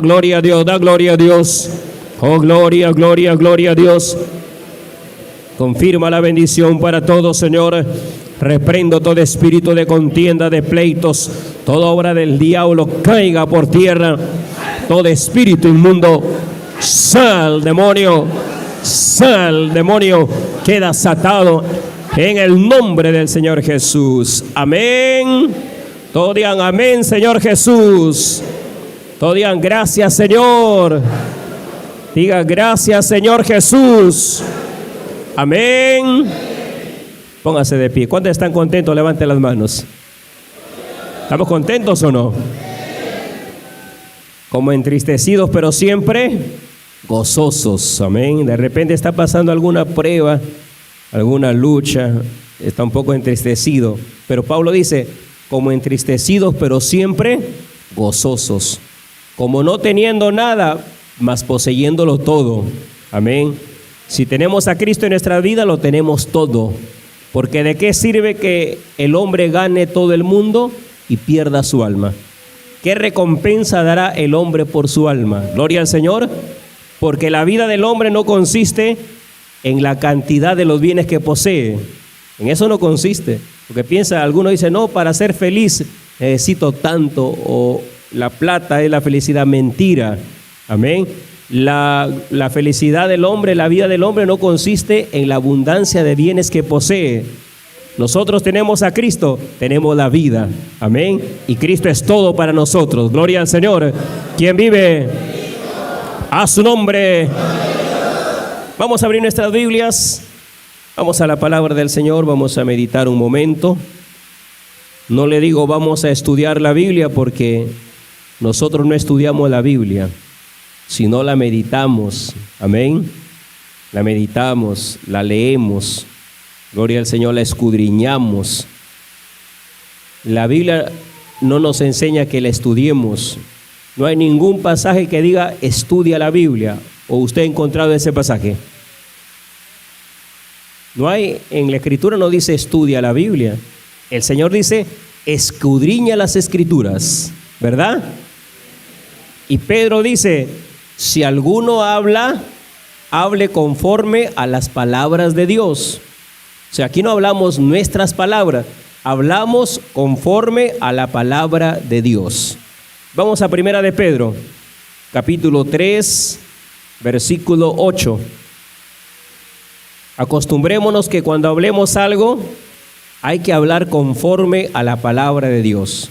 Gloria a Dios, da gloria a Dios. Oh, gloria, gloria, gloria a Dios. Confirma la bendición para todos, Señor. Reprendo todo espíritu de contienda, de pleitos. Toda obra del diablo caiga por tierra. Todo espíritu inmundo, sal, demonio. Sal, demonio. Queda atado en el nombre del Señor Jesús. Amén. Todos digan amén, Señor Jesús. Todos digan gracias, Señor. Diga gracias, Señor Jesús. Amén. Póngase de pie. ¿Cuántos están contentos? Levanten las manos. ¿Estamos contentos o no? Como entristecidos, pero siempre gozosos. Amén. De repente está pasando alguna prueba, alguna lucha, está un poco entristecido. Pero Pablo dice, como entristecidos, pero siempre gozosos. Como no teniendo nada, mas poseyéndolo todo. Amén. Si tenemos a Cristo en nuestra vida, lo tenemos todo. Porque ¿de qué sirve que el hombre gane todo el mundo y pierda su alma? ¿Qué recompensa dará el hombre por su alma? Gloria al Señor. Porque la vida del hombre no consiste en la cantidad de los bienes que posee. En eso no consiste. Porque alguno dice, no, para ser feliz necesito tanto, o la plata es la felicidad. Mentira. Amén. La felicidad del hombre, la vida del hombre no consiste en la abundancia de bienes que posee. Nosotros tenemos a Cristo, tenemos la vida. Amén. Y Cristo es todo para nosotros. Gloria al Señor. ¿Quién vive? A su nombre. Vamos a abrir nuestras Biblias. Vamos a la palabra del Señor. Vamos a meditar un momento. No le digo vamos a estudiar la Biblia, porque nosotros no estudiamos la Biblia, sino la meditamos. Amén. La meditamos, la leemos. Gloria al Señor, la escudriñamos. La Biblia no nos enseña que la estudiemos. No hay ningún pasaje que diga estudia la Biblia. ¿O usted ha encontrado ese pasaje? No hay, en la Escritura no dice estudia la Biblia. El Señor dice escudriña las Escrituras, ¿verdad? Y Pedro dice, si alguno habla, hable conforme a las palabras de Dios. O sea, aquí no hablamos nuestras palabras, hablamos conforme a la palabra de Dios. Vamos a Primera de Pedro, capítulo 3, versículo 8. Acostumbrémonos que cuando hablemos algo, hay que hablar conforme a la palabra de Dios.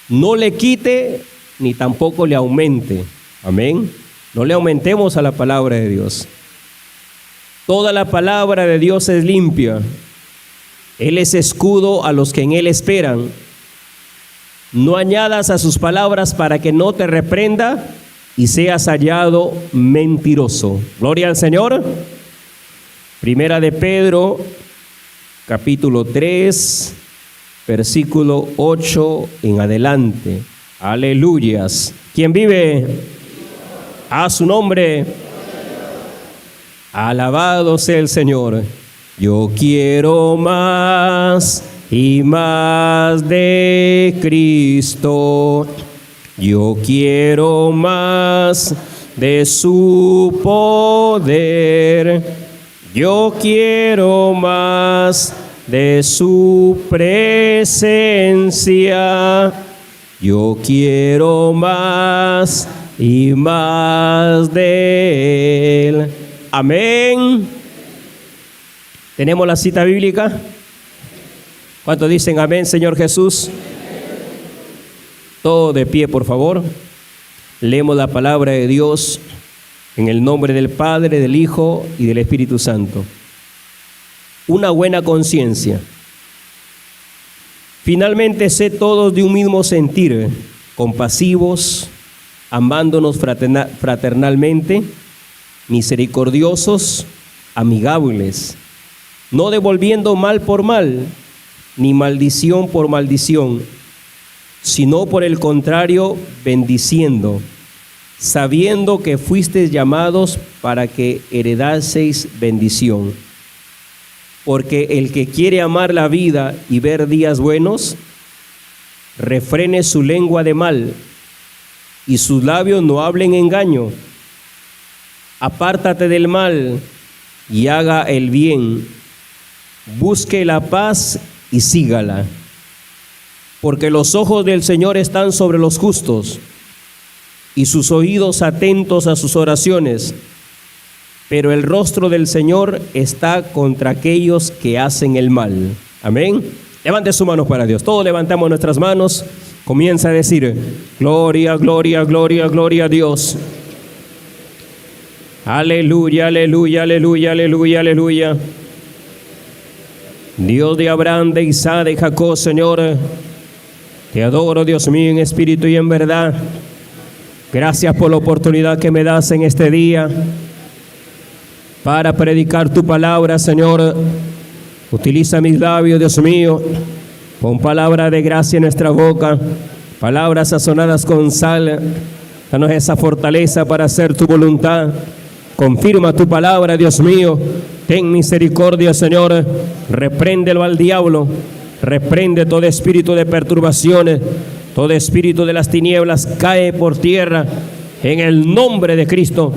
No le quite ni tampoco le aumente. Amén. No le aumentemos a la palabra de Dios. Toda la palabra de Dios es limpia. Él es escudo a los que en Él esperan. No añadas a sus palabras para que no te reprenda y seas hallado mentiroso. Gloria al Señor. Primera de Pedro, capítulo 3, versículo 8 en adelante. Aleluyas. ¿Quién vive? A su nombre. Alabado sea el Señor. Yo quiero más y más de Cristo. Yo quiero más de su poder. Yo quiero más de su presencia. Yo quiero más y más de Él. Amén. ¿Tenemos la cita bíblica? ¿Cuántos dicen amén, Señor Jesús? Todo de pie, por favor. Leemos la palabra de Dios en el nombre del Padre, del Hijo y del Espíritu Santo. Una buena conciencia. Finalmente, sed todos de un mismo sentir, compasivos, amándonos fraternalmente, misericordiosos, amigables, no devolviendo mal por mal, ni maldición por maldición, sino por el contrario, bendiciendo, sabiendo que fuisteis llamados para que heredaseis bendición. Porque el que quiere amar la vida y ver días buenos, refrene su lengua de mal y sus labios no hablen engaño. Apártate del mal y haga el bien. Busque la paz y sígala. Porque los ojos del Señor están sobre los justos y sus oídos atentos a sus oraciones. Pero el rostro del Señor está contra aquellos que hacen el mal. Amén. Levante sus manos para Dios. Todos levantamos nuestras manos. Comienza a decir: gloria, gloria, gloria, gloria a Dios. Aleluya, aleluya, aleluya, aleluya, aleluya. Dios de Abraham, de Isaac, de Jacob, Señor, te adoro, Dios mío, en espíritu y en verdad. Gracias por la oportunidad que me das en este día para predicar tu palabra, Señor. Utiliza mis labios, Dios mío. Pon palabra de gracia en nuestra boca, palabras sazonadas con sal. Danos esa fortaleza para hacer tu voluntad. Confirma tu palabra, Dios mío. Ten misericordia, Señor. Repréndelo al diablo. Reprende todo espíritu de perturbaciones. Todo espíritu de las tinieblas cae por tierra. En el nombre de Cristo.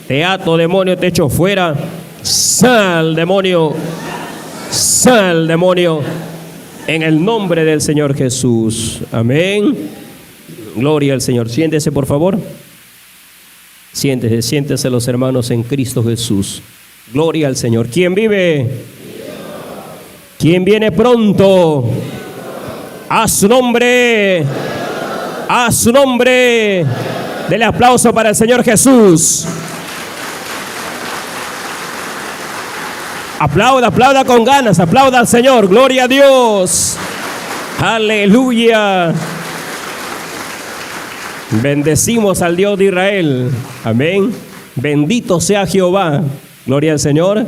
Te ato, demonio, te echo fuera. Sal, demonio. Sal, demonio. En el nombre del Señor Jesús. Amén. Gloria al Señor. Siéntese, por favor. Siéntese los hermanos en Cristo Jesús. Gloria al Señor. ¿Quién vive? ¿Quién viene pronto? A su nombre. A su nombre. Dele aplauso para el Señor Jesús. Aplauda, aplauda con ganas, aplauda al Señor. Gloria a Dios. Aleluya. Bendecimos al Dios de Israel. Amén. Bendito sea Jehová. Gloria al Señor.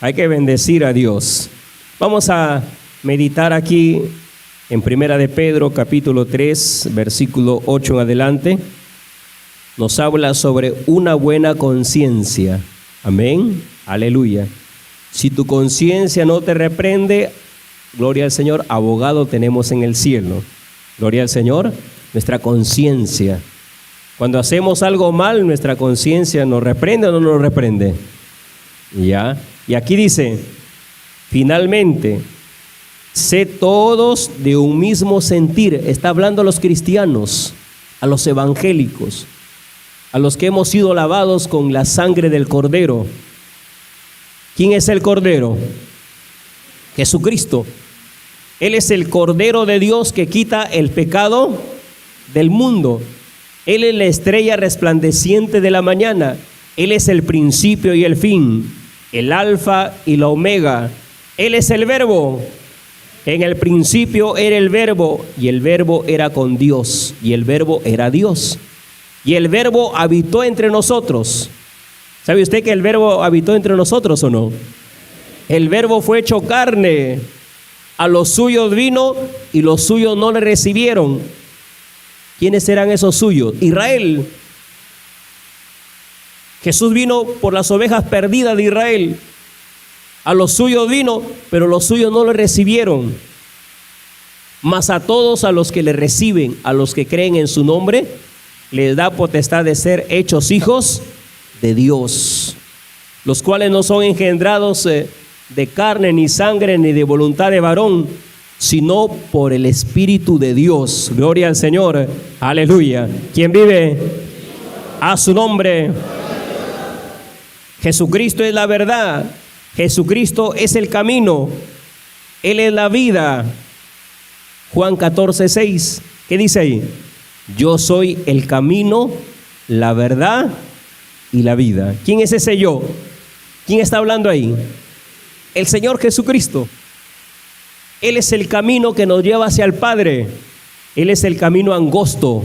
Hay que bendecir a Dios. Vamos a meditar aquí en Primera de Pedro, capítulo 3, versículo 8 en adelante. Nos habla sobre una buena conciencia. Amén. Aleluya. Si tu conciencia no te reprende, gloria al Señor, abogado tenemos en el cielo. Gloria al Señor, nuestra conciencia. Cuando hacemos algo mal, nuestra conciencia nos reprende o no nos reprende. ¿Ya? Y aquí dice, finalmente, sé todos de un mismo sentir. Está hablando a los cristianos, a los evangélicos, a los que hemos sido lavados con la sangre del Cordero. ¿Quién es el Cordero? Jesucristo. Él es el Cordero de Dios que quita el pecado del mundo. Él es la estrella resplandeciente de la mañana. Él es el principio y el fin, el alfa y la omega. Él es el Verbo. En el principio era el Verbo, y el Verbo era con Dios, y el Verbo era Dios. Y el Verbo habitó entre nosotros. ¿Sabe usted que el Verbo habitó entre nosotros o no? El Verbo fue hecho carne. A los suyos vino y los suyos no le recibieron. ¿Quiénes eran esos suyos? Israel. Jesús vino por las ovejas perdidas de Israel. A los suyos vino, pero los suyos no le recibieron. Mas a todos a los que le reciben, a los que creen en su nombre, les da potestad de ser hechos hijos de Dios, los cuales no son engendrados de carne ni sangre ni de voluntad de varón, sino por el Espíritu de Dios. Gloria al Señor. Aleluya. ¿Quién vive? A su nombre. Jesucristo es la verdad. Jesucristo es el camino. Él es la vida. Juan 14:6. ¿Qué dice ahí? Yo soy el camino, la verdad y la vida. ¿Quién es ese yo? ¿Quién está hablando ahí? El Señor Jesucristo. Él es el camino que nos lleva hacia el Padre. Él es el camino angosto.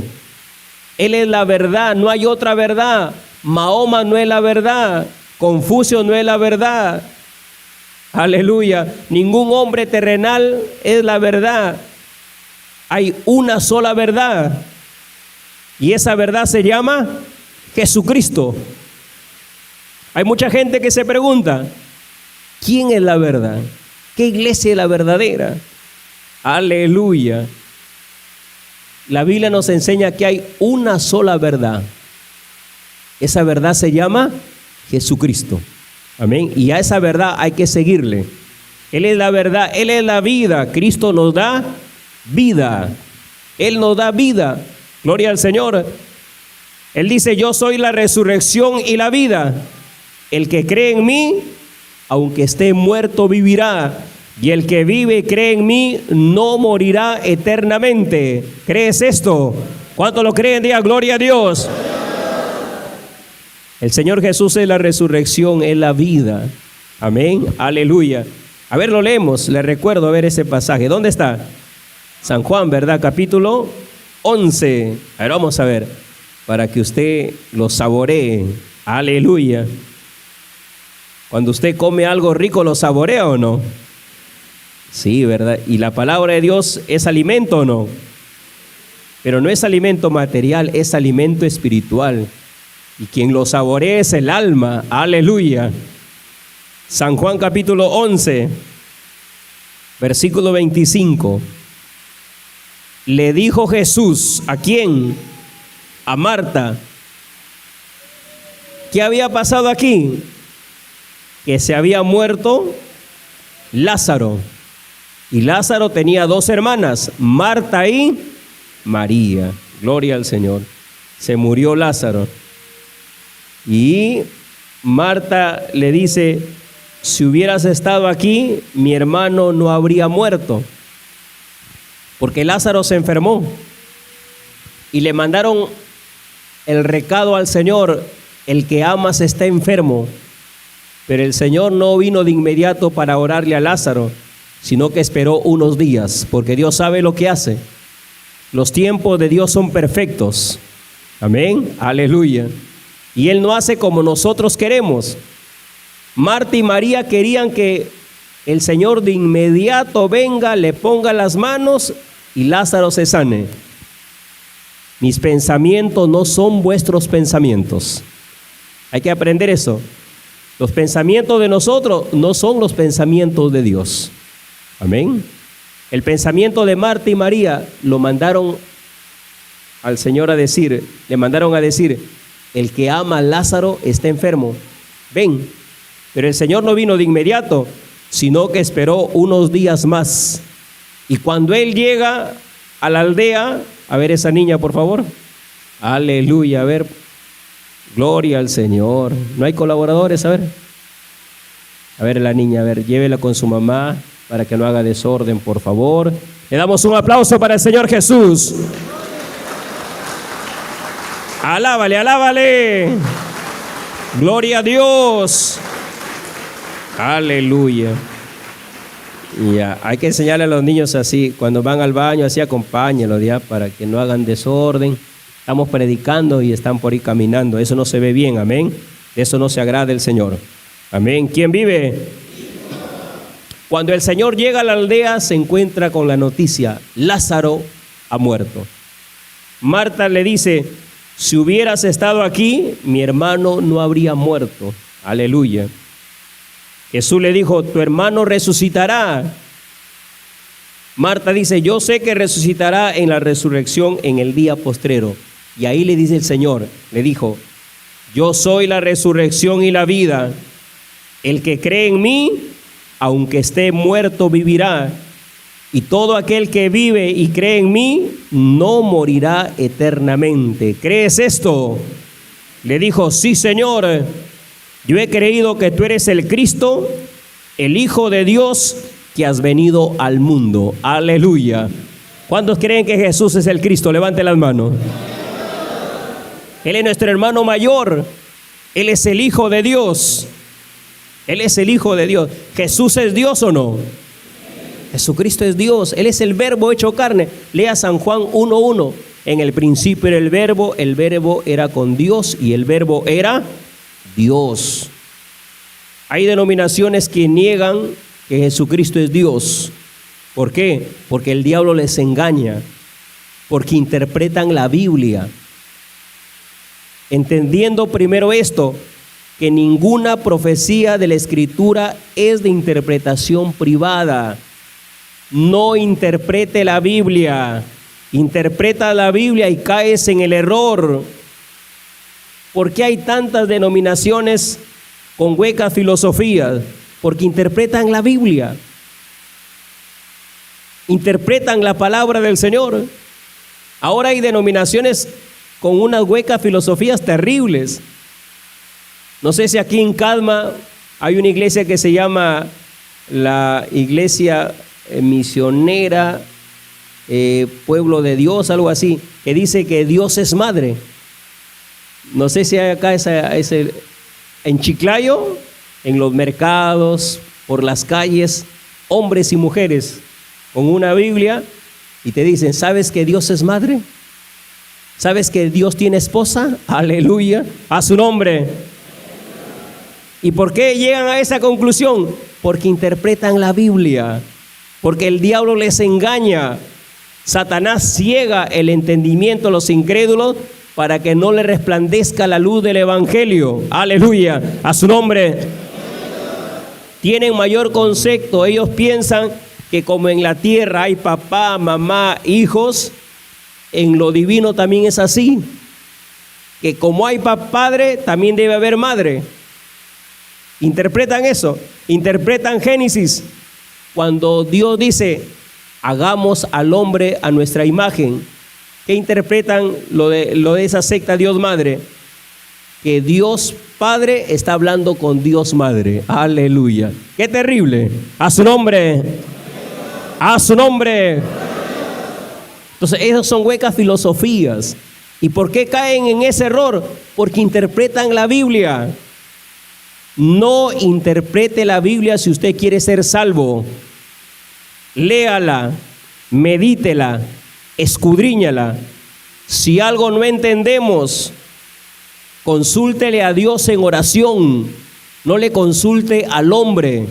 Él es la verdad, no hay otra verdad. Mahoma no es la verdad. Confucio no es la verdad. Aleluya. Ningún hombre terrenal es la verdad. Hay una sola verdad. Y esa verdad se llama Jesucristo. Hay mucha gente que se pregunta, ¿quién es la verdad? ¿Qué iglesia es la verdadera? Aleluya. La Biblia nos enseña que hay una sola verdad. Esa verdad se llama Jesucristo. Amén. Y a esa verdad hay que seguirle. Él es la verdad, Él es la vida. Cristo nos da vida. Él nos da vida. Gloria al Señor. Él dice, yo soy la resurrección y la vida. El que cree en mí, aunque esté muerto, vivirá. Y el que vive y cree en mí, no morirá eternamente. ¿Crees esto? ¿Cuántos lo creen? Diga gloria a Dios. El Señor Jesús es la resurrección, es la vida. Amén. Aleluya. A ver, lo leemos. Le recuerdo a ver ese pasaje. ¿Dónde está? San Juan, ¿verdad? Capítulo 11. A ver, vamos a ver. Para que usted lo saboree. Aleluya. Cuando usted come algo rico, ¿lo saborea o no? Sí, ¿verdad? Y la palabra de Dios es alimento o no. Pero no es alimento material, es alimento espiritual. Y quien lo saborea es el alma. Aleluya. San Juan capítulo 11, versículo 25. Le dijo Jesús, ¿a quién? A Marta. ¿Qué había pasado aquí? Que se había muerto Lázaro. Y Lázaro tenía dos hermanas, Marta y María. Gloria al Señor. Se murió Lázaro. Y Marta le dice, si hubieras estado aquí, mi hermano no habría muerto. Porque Lázaro se enfermó. Y le mandaron el recado al Señor, el que amas está enfermo. Pero el Señor no vino de inmediato para orarle a Lázaro, sino que esperó unos días, porque Dios sabe lo que hace. Los tiempos de Dios son perfectos. Amén. Aleluya. Y Él no hace como nosotros queremos. Marta y María querían que el Señor de inmediato venga, le ponga las manos y Lázaro se sane. Mis pensamientos no son vuestros pensamientos. Hay que aprender eso. Los pensamientos de nosotros no son los pensamientos de Dios. Amén. El pensamiento de Marta y María lo mandaron al Señor a decir, le mandaron a decir, el que ama a Lázaro está enfermo. Ven. Pero el Señor no vino de inmediato, sino que esperó unos días más. Y cuando Él llega a la aldea, a ver esa niña, por favor. Aleluya, a ver. Gloria al Señor. ¿No hay colaboradores? A ver la niña, a ver, llévela con su mamá para que no haga desorden, por favor. Le damos un aplauso para el Señor Jesús. Alábale, alábale. Gloria a Dios. Aleluya. Ya, hay que enseñarle a los niños así, cuando van al baño, así acompáñenlos ya, para que no hagan desorden. Estamos predicando y están por ahí caminando. Eso no se ve bien, amén. Eso no se agrada el Señor. Amén. ¿Quién vive? Cuando el Señor llega a la aldea, se encuentra con la noticia: Lázaro ha muerto. Marta le dice: si hubieras estado aquí, mi hermano no habría muerto. Aleluya. Jesús le dijo: tu hermano resucitará. Marta dice: yo sé que resucitará en la resurrección en el día postrero. Y ahí le dice el Señor, le dijo: yo soy la resurrección y la vida. El que cree en mí, aunque esté muerto, vivirá. Y todo aquel que vive y cree en mí, no morirá eternamente. ¿Crees esto? Le dijo: sí, Señor. Yo he creído que tú eres el Cristo, el Hijo de Dios, que has venido al mundo. Aleluya. ¿Cuántos creen que Jesús es el Cristo? Levante las manos. Él es nuestro hermano mayor. Él es el Hijo de Dios. Él es el Hijo de Dios. ¿Jesús es Dios o no? Jesucristo es Dios. Él es el Verbo hecho carne. Lea San Juan 1:1. En el principio era el Verbo era con Dios y el Verbo era Dios. Hay denominaciones que niegan que Jesucristo es Dios. ¿Por qué? Porque el diablo les engaña, porque interpretan la Biblia. Entendiendo primero esto, que ninguna profecía de la Escritura es de interpretación privada. No interprete la Biblia. interpretas la Biblia y caes en el error. ¿Por qué hay tantas denominaciones con huecas filosofías? Porque interpretan la Biblia, interpretan la palabra del Señor. Ahora hay denominaciones con unas huecas filosofías terribles. No sé si aquí en Calma hay una iglesia que se llama la Iglesia Misionera Pueblo de Dios, algo así, que dice que Dios es madre. No sé si hay acá en Chiclayo, en los mercados, por las calles, hombres y mujeres con una Biblia y te dicen, ¿sabes que Dios es madre? ¿Sabes que Dios tiene esposa? Aleluya, a su nombre. ¿Y por qué llegan a esa conclusión? Porque interpretan la Biblia, porque el diablo les engaña. Satanás ciega el entendimiento a los incrédulos para que no le resplandezca la luz del evangelio. Aleluya, a su nombre. Tienen mayor concepto. Ellos piensan que como en la tierra hay papá, mamá, hijos, en lo divino también es así. Que como hay padre, también debe haber madre. Interpretan eso, interpretan Génesis, cuando Dios dice, hagamos al hombre a nuestra imagen. ¿Qué interpretan lo de esa secta Dios Madre? Que Dios Padre está hablando con Dios Madre. Aleluya. ¡Qué terrible! A su nombre. A su nombre. Entonces, esas son huecas filosofías. ¿Y por qué caen en ese error? Porque interpretan la Biblia. No interprete la Biblia si usted quiere ser salvo. Léala, medítela, escudriñala. Si algo no entendemos, consúltele a Dios en oración. No le consulte al hombre,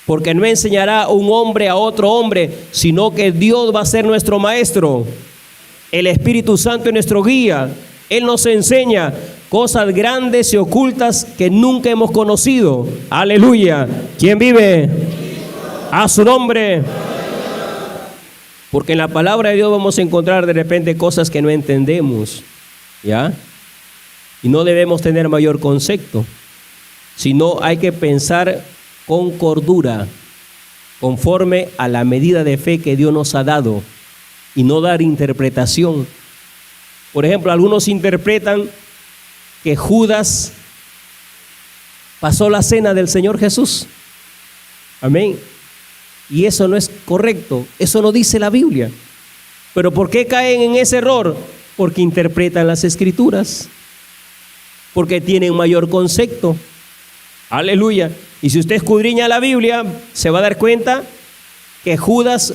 porque no enseñará un hombre a otro hombre, sino que Dios va a ser nuestro maestro. El Espíritu Santo es nuestro guía. Él nos enseña cosas grandes y ocultas que nunca hemos conocido. Aleluya. ¿Quién vive? A su nombre. Porque en la palabra de Dios vamos a encontrar de repente cosas que no entendemos, ¿ya? Y no debemos tener mayor concepto, sino hay que pensar con cordura, conforme a la medida de fe que Dios nos ha dado, y no dar interpretación. Por ejemplo, algunos interpretan que Judas pasó la cena del Señor Jesús. Amén. Y eso no es correcto, eso no dice la Biblia. ¿Pero por qué caen en ese error? Porque interpretan las Escrituras, porque tienen mayor concepto. Aleluya. Y si usted escudriña la Biblia, se va a dar cuenta que Judas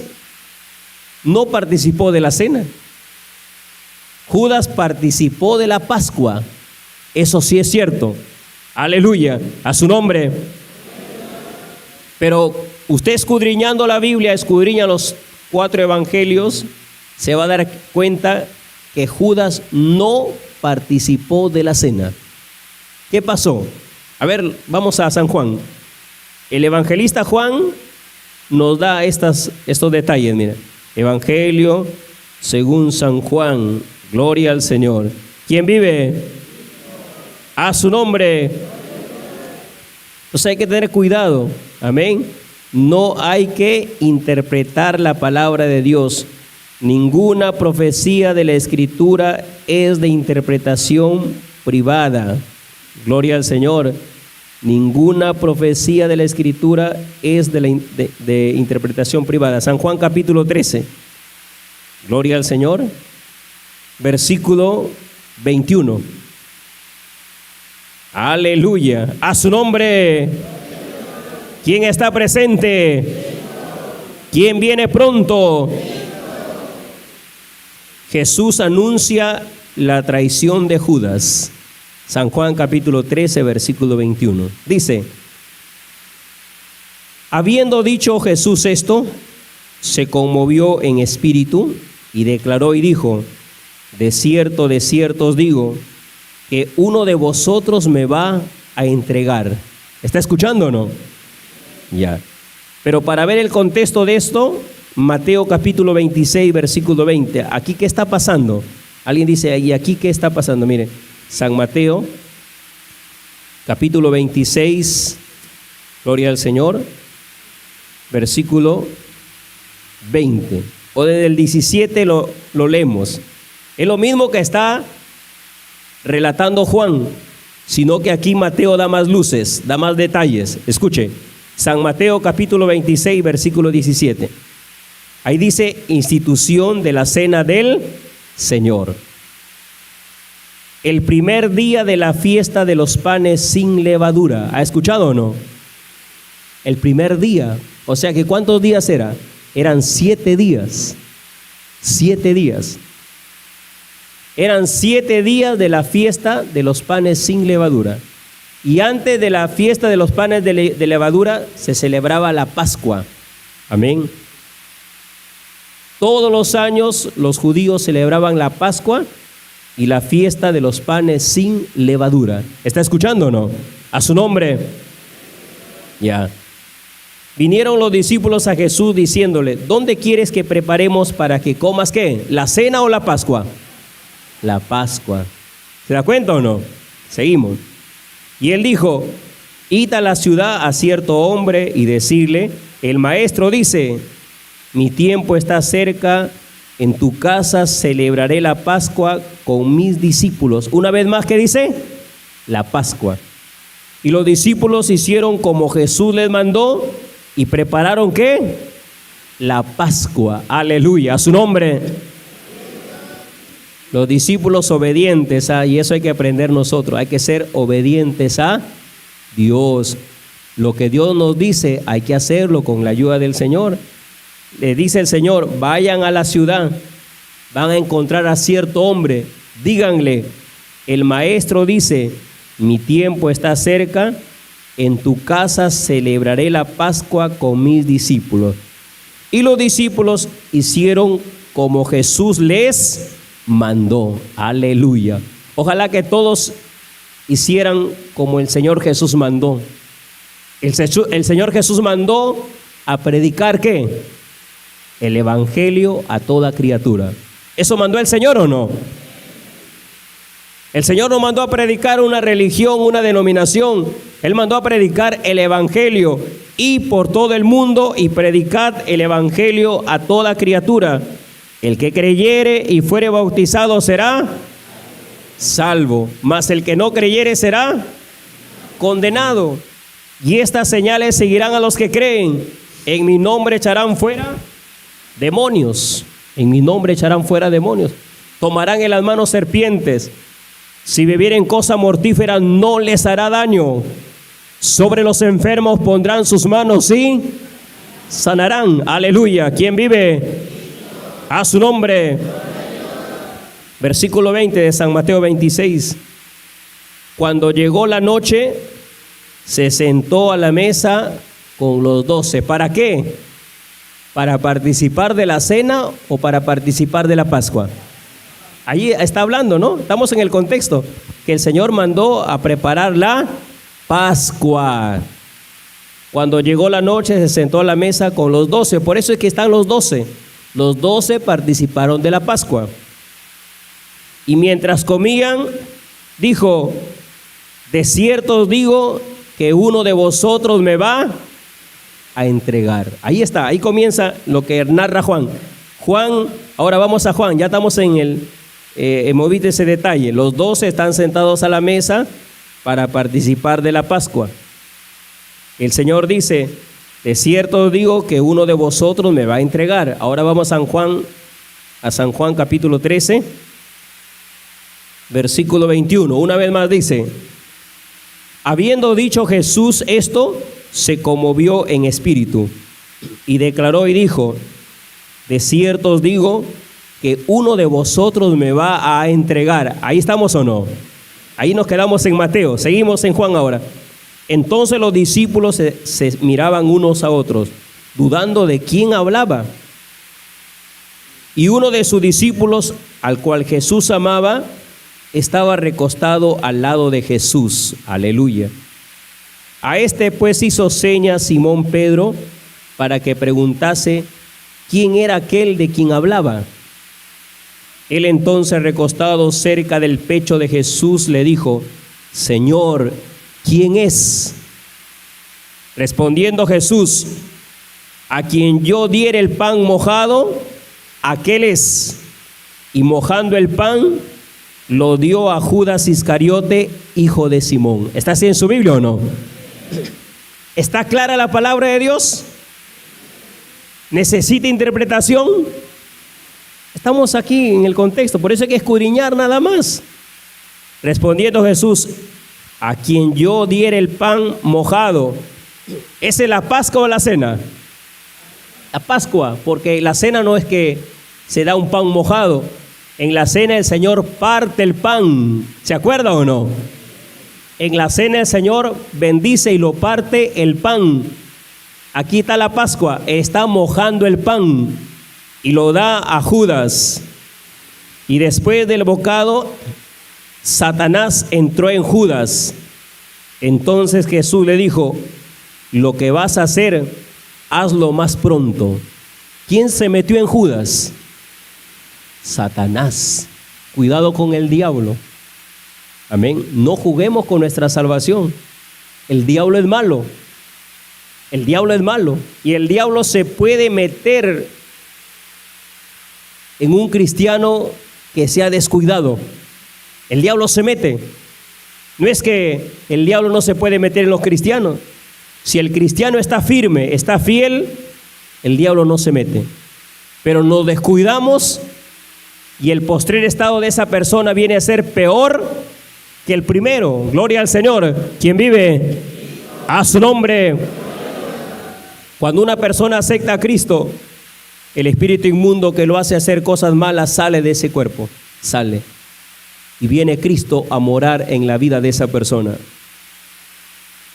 no participó de la cena. Judas participó de la Pascua. Eso sí es cierto. Aleluya, a su nombre. Pero usted escudriñando la Biblia, escudriña los 4 evangelios, se va a dar cuenta que Judas no participó de la cena. ¿Qué pasó? A ver, vamos a San Juan. El evangelista Juan nos da estos detalles. Mira, Evangelio según San Juan. Gloria al Señor. ¿Quién vive? A su nombre. Entonces hay que tener cuidado. Amén. No hay que interpretar la palabra de Dios. Ninguna profecía de la Escritura es de interpretación privada. Gloria al Señor. Ninguna profecía de la Escritura es de interpretación privada. San Juan capítulo 13. Gloria al Señor. Versículo 21. Aleluya. A su nombre. ¿Quién está presente? ¿Quién viene pronto? Jesús anuncia la traición de Judas. San Juan capítulo 13, versículo 21. Dice, habiendo dicho Jesús esto, se conmovió en espíritu y declaró y dijo, de cierto os digo, que uno de vosotros me va a entregar. ¿Está escuchando o no? Ya. Pero para ver el contexto de esto, Mateo capítulo 26, versículo 20. ¿Aquí qué está pasando? Alguien dice, ¿y aquí qué está pasando? Mire, San Mateo capítulo 26, gloria al Señor, versículo 20. O desde el 17 lo leemos. Es lo mismo que está relatando Juan, sino que aquí Mateo da más luces, da más detalles. Escuche, San Mateo capítulo 26, versículo 17. Ahí dice, institución de la cena del Señor. El primer día de la fiesta de los panes sin levadura. ¿Ha escuchado o no? El primer día. O sea que ¿cuántos días era? Eran 7 días. 7 días. Eran 7 días de la fiesta de los panes sin levadura. Y antes de la fiesta de los panes de levadura se celebraba la Pascua. Amén. Todos los años los judíos celebraban la Pascua y la fiesta de los panes sin levadura. ¿Está escuchando o no? A su nombre. Ya. Vinieron los discípulos a Jesús diciéndole, ¿dónde quieres que preparemos para que comas qué? ¿La cena o la Pascua? La Pascua. ¿Se da cuenta o no? Seguimos. Y él dijo, id a la ciudad a cierto hombre y decirle, el maestro dice, mi tiempo está cerca, en tu casa celebraré la Pascua con mis discípulos. Una vez más, ¿qué dice? La Pascua. Y los discípulos hicieron como Jesús les mandó y prepararon ¿qué? La Pascua. Aleluya, a su nombre. Los discípulos obedientes, y eso hay que aprender nosotros, hay que ser obedientes a Dios. Lo que Dios nos dice, hay que hacerlo con la ayuda del Señor. Le dice el Señor, vayan a la ciudad, van a encontrar a cierto hombre, díganle, el maestro dice, mi tiempo está cerca, en tu casa celebraré la Pascua con mis discípulos. Y los discípulos hicieron como Jesús les mandó. Aleluya. Ojalá que todos hicieran como el Señor Jesús mandó. El Señor Jesús mandó a predicar ¿qué? El evangelio a toda criatura. ¿Eso mandó el Señor o no? El Señor no mandó a predicar una religión, una denominación. Él mandó a predicar el evangelio. Y por todo el mundo y predicad el evangelio a toda criatura. El que creyere y fuere bautizado será salvo, mas el que no creyere será condenado. Y estas señales seguirán a los que creen. En mi nombre echarán fuera demonios. En mi nombre echarán fuera demonios. Tomarán en las manos serpientes. Si bebieren cosa mortífera no les hará daño. Sobre los enfermos pondrán sus manos y sanarán. Aleluya. ¿Quién vive? A su nombre. Versículo 20 de San Mateo 26. Cuando llegó la noche, se sentó a la mesa con los 12. ¿Para qué? ¿Para participar de la cena o para participar de la Pascua? Ahí está hablando, ¿no? Estamos en el contexto que el Señor mandó a preparar la Pascua. Cuando llegó la noche, se sentó a la mesa con los 12. Por eso es que están los 12. Los 12 participaron de la Pascua. Y mientras comían, dijo, de cierto os digo que uno de vosotros me va a entregar. Ahí está, ahí comienza lo que narra Juan. Juan, ahora vamos a Juan, ya estamos en hemos visto ese detalle. Los 12 están sentados a la mesa para participar de la Pascua. El Señor dice, de cierto os digo que uno de vosotros me va a entregar. Ahora vamos a San Juan capítulo 13, versículo 21. Una vez más dice, habiendo dicho Jesús esto, se conmovió en espíritu y declaró y dijo, de cierto os digo que uno de vosotros me va a entregar. ¿Ahí estamos o no? Ahí nos quedamos en Mateo, seguimos en Juan ahora. Entonces los discípulos se miraban unos a otros, dudando de quién hablaba. Y uno de sus discípulos, al cual Jesús amaba, estaba recostado al lado de Jesús. Aleluya. A este pues hizo señas Simón Pedro para que preguntase, quién era aquel de quien hablaba. Él entonces, recostado cerca del pecho de Jesús, le dijo: Señor, ¿quién es? Respondiendo Jesús: a quien yo diere el pan mojado, aquel es. Y mojando el pan, lo dio a Judas Iscariote, hijo de Simón. ¿Está así en su Biblia o no? ¿Está clara la palabra de Dios? ¿Necesita interpretación? Estamos aquí en el contexto, por eso hay que escudriñar nada más. Respondiendo Jesús: a quien yo diere el pan mojado. ¿Esa es la Pascua o la cena? La Pascua, porque la cena no es que se da un pan mojado. En la cena el Señor parte el pan. ¿Se acuerda o no? En la cena el Señor bendice y lo parte el pan. Aquí está la Pascua, está mojando el pan y lo da a Judas. Y después del bocado, Satanás entró en Judas. Entonces Jesús le dijo: lo que vas a hacer, hazlo más pronto. ¿Quién se metió en Judas? Satanás. Cuidado con el diablo. Amén. No juguemos con nuestra salvación. El diablo es malo. El diablo es malo. Y el diablo se puede meter en un cristiano que se ha descuidado. El diablo se mete. No es que el diablo no se puede meter en los cristianos. Si el cristiano está firme, está fiel, el diablo no se mete. Pero nos descuidamos y el postrer estado de esa persona viene a ser peor que el primero. Gloria al Señor. ¿Quién vive? A su nombre. Cuando una persona acepta a Cristo, el espíritu inmundo que lo hace hacer cosas malas sale de ese cuerpo. Sale. Y viene Cristo a morar en la vida de esa persona.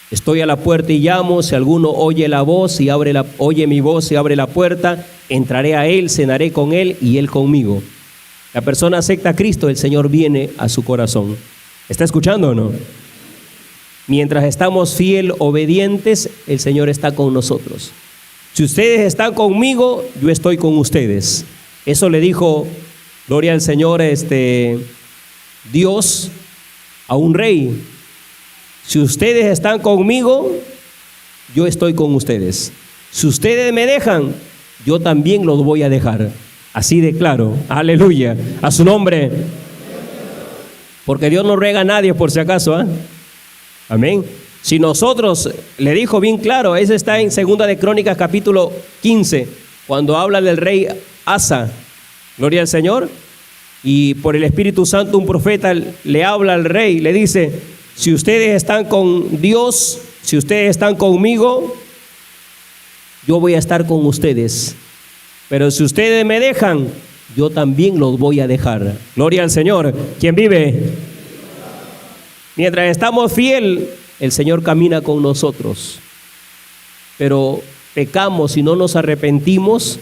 Estoy a la puerta y llamo. Si alguno oye la voz y oye mi voz y abre la puerta, entraré a él, cenaré con él y él conmigo. La persona acepta a Cristo, el Señor viene a su corazón. ¿Está escuchando o no? Mientras estamos fiel, obedientes, el Señor está con nosotros. Si ustedes están conmigo, yo estoy con ustedes. Eso le dijo, gloria al Señor, Dios a un rey. Si ustedes están conmigo, yo estoy con ustedes. Si ustedes me dejan, yo también los voy a dejar. Así de claro. Aleluya. A su nombre. Porque Dios no ruega a nadie por si acaso. Amén. Si nosotros, le dijo bien claro, eso está en 2 de Crónicas capítulo 15, cuando habla del rey Asa. Gloria al Señor. Y por el Espíritu Santo un profeta le habla al rey, le dice: si ustedes están con Dios, si ustedes están conmigo, yo voy a estar con ustedes. Pero si ustedes me dejan, yo también los voy a dejar. Gloria al Señor. ¿Quién vive? Mientras estamos fiel, el Señor camina con nosotros. Pero pecamos y no nos arrepentimos,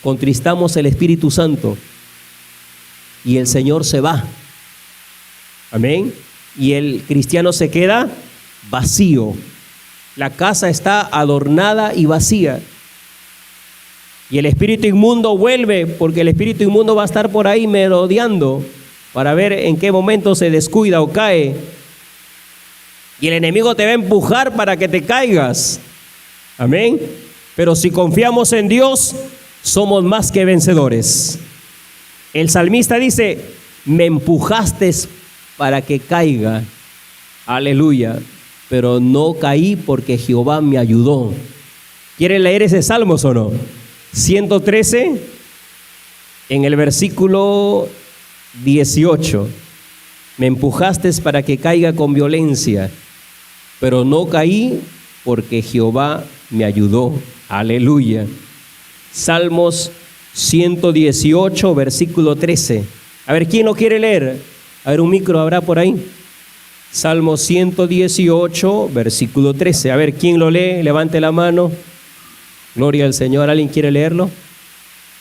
contristamos el Espíritu Santo. Y el Señor se va. Amén. Y el cristiano se queda vacío. La casa está adornada y vacía. Y el espíritu inmundo vuelve, porque el espíritu inmundo va a estar por ahí merodeando para ver en qué momento se descuida o cae. Y el enemigo te va a empujar para que te caigas. Amén. Pero si confiamos en Dios, somos más que vencedores. El salmista dice: me empujaste para que caiga. Aleluya. Pero no caí porque Jehová me ayudó. ¿Quieren leer ese salmo o no? 113, en el versículo 18. Me empujaste para que caiga con violencia, pero no caí porque Jehová me ayudó. Aleluya. Salmos 118, versículo 13. A ver, ¿quién lo quiere leer? A ver, un micro habrá por ahí. Salmo 118, versículo 13. A ver, ¿quién lo lee? Levante la mano. Gloria al Señor. ¿Alguien quiere leerlo?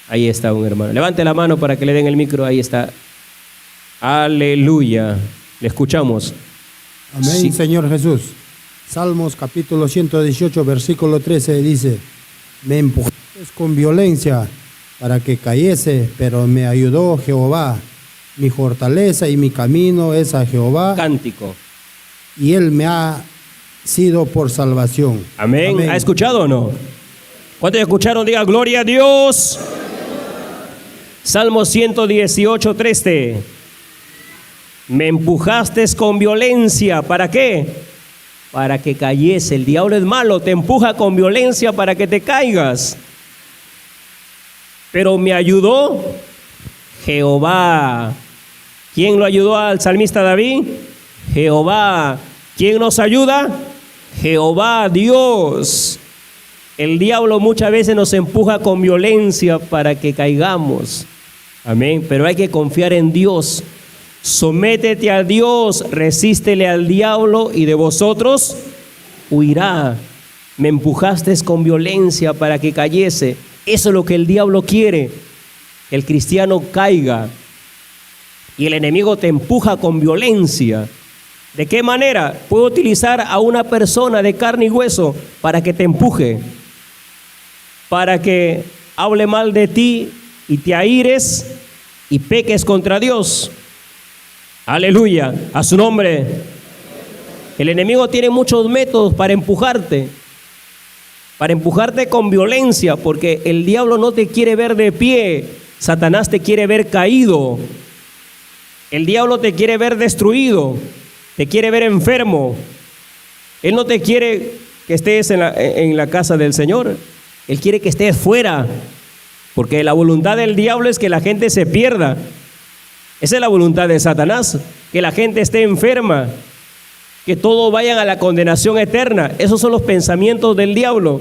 Ahí está un hermano. Levante la mano para que le den el micro. Ahí está. Aleluya. Le escuchamos. Amén, Sí. Señor Jesús. Salmos capítulo 118, versículo 13 dice: me empujaste con violencia, para que cayese, pero me ayudó Jehová. Mi fortaleza y mi camino es a Jehová, Cántico. y Él me ha sido por salvación. Amén. Amén. ¿Ha escuchado o no? ¿Cuántos escucharon? Diga gloria a Dios. Salmo 118, 13. Me empujaste con violencia. ¿Para qué? Para que cayese. El diablo es malo, te empuja con violencia para que te caigas. Pero me ayudó Jehová. ¿Quién lo ayudó al salmista David? Jehová. ¿Quién nos ayuda? Jehová, Dios. El diablo muchas veces nos empuja con violencia para que caigamos. Amén. Pero hay que confiar en Dios. Sométete a Dios, resístele al diablo y de vosotros huirá. Me empujaste con violencia para que cayese. Eso es lo que el diablo quiere, que el cristiano caiga. Y el enemigo te empuja con violencia. ¿De qué manera? Puede utilizar a una persona de carne y hueso para que te empuje, para que hable mal de ti y te aires y peques contra Dios. Aleluya, a su nombre. El enemigo tiene muchos métodos para empujarte con violencia, porque el diablo no te quiere ver de pie, Satanás te quiere ver caído, el diablo te quiere ver destruido, te quiere ver enfermo. Él no te quiere que estés en la casa del Señor, él quiere que estés fuera, porque la voluntad del diablo es que la gente se pierda. Esa es la voluntad de Satanás, que la gente esté enferma, que todos vayan a la condenación eterna. Esos son los pensamientos del diablo.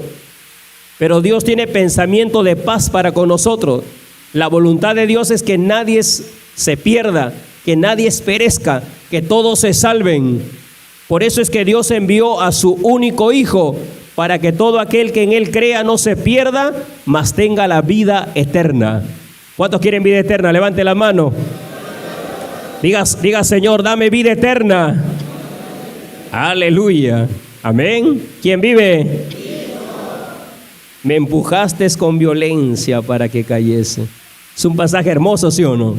Pero Dios tiene pensamiento de paz para con nosotros. La voluntad de Dios es que nadie se pierda, que nadie perezca, que todos se salven. Por eso es que Dios envió a su único Hijo, para que todo aquel que en Él crea no se pierda, mas tenga la vida eterna. ¿Cuántos quieren vida eterna? Levante la mano. Diga, Señor, dame vida eterna. Aleluya. Amén. ¿Quién vive? Me empujaste con violencia para que cayese. Es un pasaje hermoso, ¿sí o no?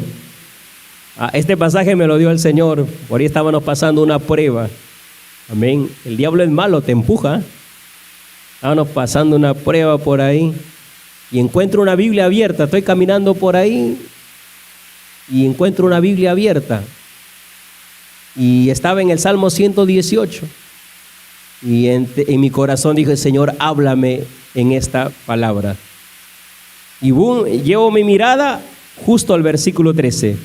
Este pasaje me lo dio el Señor. Por ahí estábamos pasando una prueba. Amén. El diablo es malo, te empuja. Estábamos pasando una prueba por ahí y encuentro una Biblia abierta. Estoy caminando por ahí y encuentro una Biblia abierta. Y estaba en el Salmo 118. Y en mi corazón dije, Señor, háblame en esta palabra. Y llevo mi mirada justo al versículo 13.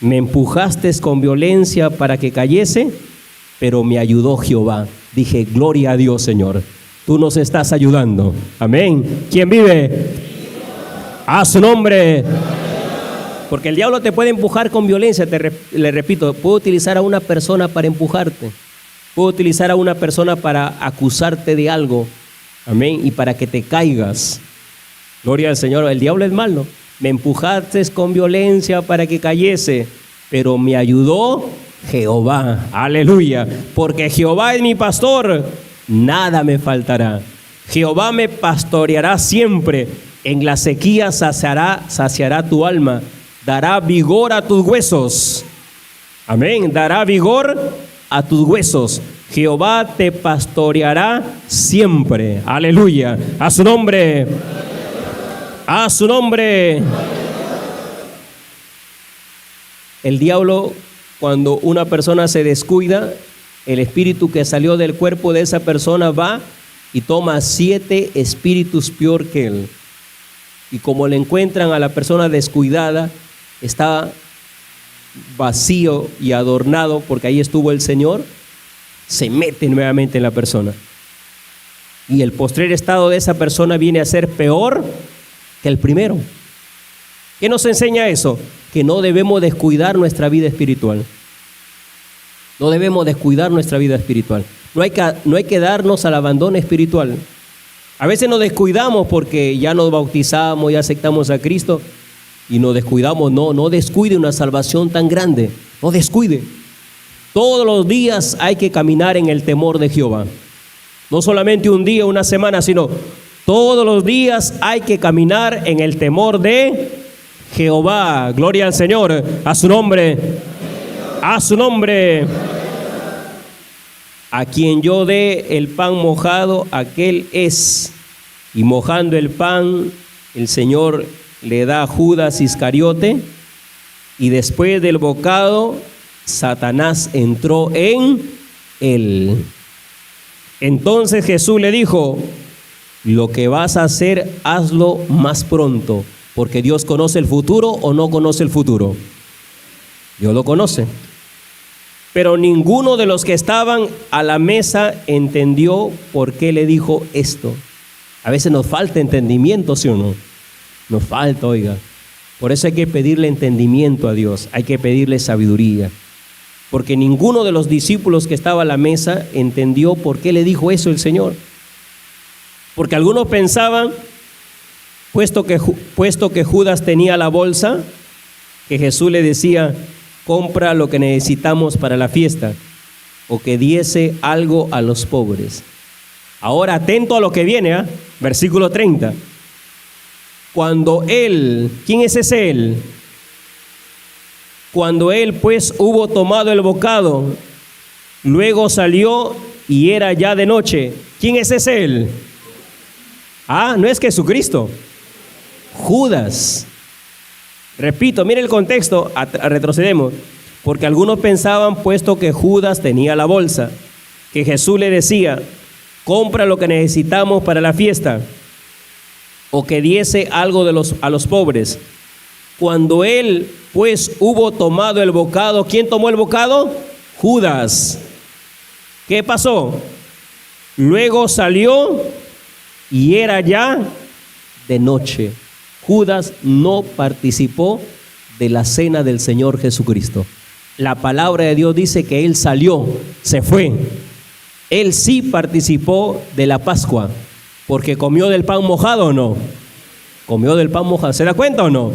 Me empujaste con violencia para que cayese, pero me ayudó Jehová. Dije, gloria a Dios, Señor. Tú nos estás ayudando. Amén. ¿Quién vive? A su nombre. Porque el diablo te puede empujar con violencia, le repito, puede utilizar a una persona para empujarte, puede utilizar a una persona para acusarte de algo, amén, y para que te caigas. Gloria al Señor. El diablo es malo. Me empujaste con violencia para que cayese, pero me ayudó Jehová. Aleluya. Porque Jehová es mi pastor, nada me faltará. Jehová me pastoreará siempre. En la sequía saciará tu alma. Dará vigor a tus huesos. Amén. Dará vigor a tus huesos. Jehová te pastoreará siempre. Aleluya. A su nombre. A su nombre. El diablo, cuando una persona se descuida, el espíritu que salió del cuerpo de esa persona va y toma 7 espíritus peor que él. Y como le encuentran a la persona descuidada, está vacío y adornado porque ahí estuvo el Señor, se mete nuevamente en la persona. Y el postrer estado de esa persona viene a ser peor que el primero. ¿Qué nos enseña eso? Que no debemos descuidar nuestra vida espiritual. No debemos descuidar nuestra vida espiritual. No hay que darnos al abandono espiritual. A veces nos descuidamos porque ya nos bautizamos, ya aceptamos a Cristo y nos descuidamos. No descuide una salvación tan grande. No descuide. Todos los días hay que caminar en el temor de Jehová. No solamente un día, una semana, sino Todos los días hay que caminar en el temor de Jehová. Gloria al Señor. A su nombre. A su nombre. A quien yo dé el pan mojado, aquel es. Y mojando el pan, el Señor le da a Judas Iscariote. Y después del bocado, Satanás entró en él. Entonces Jesús le dijo: lo que vas a hacer, hazlo más pronto, porque Dios conoce el futuro o no conoce el futuro. Dios lo conoce. Pero ninguno de los que estaban a la mesa entendió por qué le dijo esto. A veces nos falta entendimiento, ¿sí o no? Nos falta, oiga. Por eso hay que pedirle entendimiento a Dios, hay que pedirle sabiduría. Porque ninguno de los discípulos que estaba a la mesa entendió por qué le dijo eso el Señor. Porque algunos pensaban, puesto que Judas tenía la bolsa, que Jesús le decía: compra lo que necesitamos para la fiesta, o que diese algo a los pobres. Ahora atento a lo que viene, versículo 30. Cuando él, ¿quién es ese él? Cuando él pues hubo tomado el bocado, luego salió y era ya de noche. ¿Quién es ese él? No es Jesucristo. Judas. Repito, mire el contexto, retrocedemos. Porque algunos pensaban, puesto que Judas tenía la bolsa, que Jesús le decía: compra lo que necesitamos para la fiesta, o que diese algo a los pobres. Cuando él pues hubo tomado el bocado, ¿quién tomó el bocado? Judas. ¿Qué pasó? Luego salió y era ya de noche. Judas no participó de la cena del Señor Jesucristo. La palabra de Dios dice que él salió, se fue. Él sí participó de la Pascua, porque comió del pan mojado, ¿o no? Comió del pan mojado. ¿Se da cuenta o no?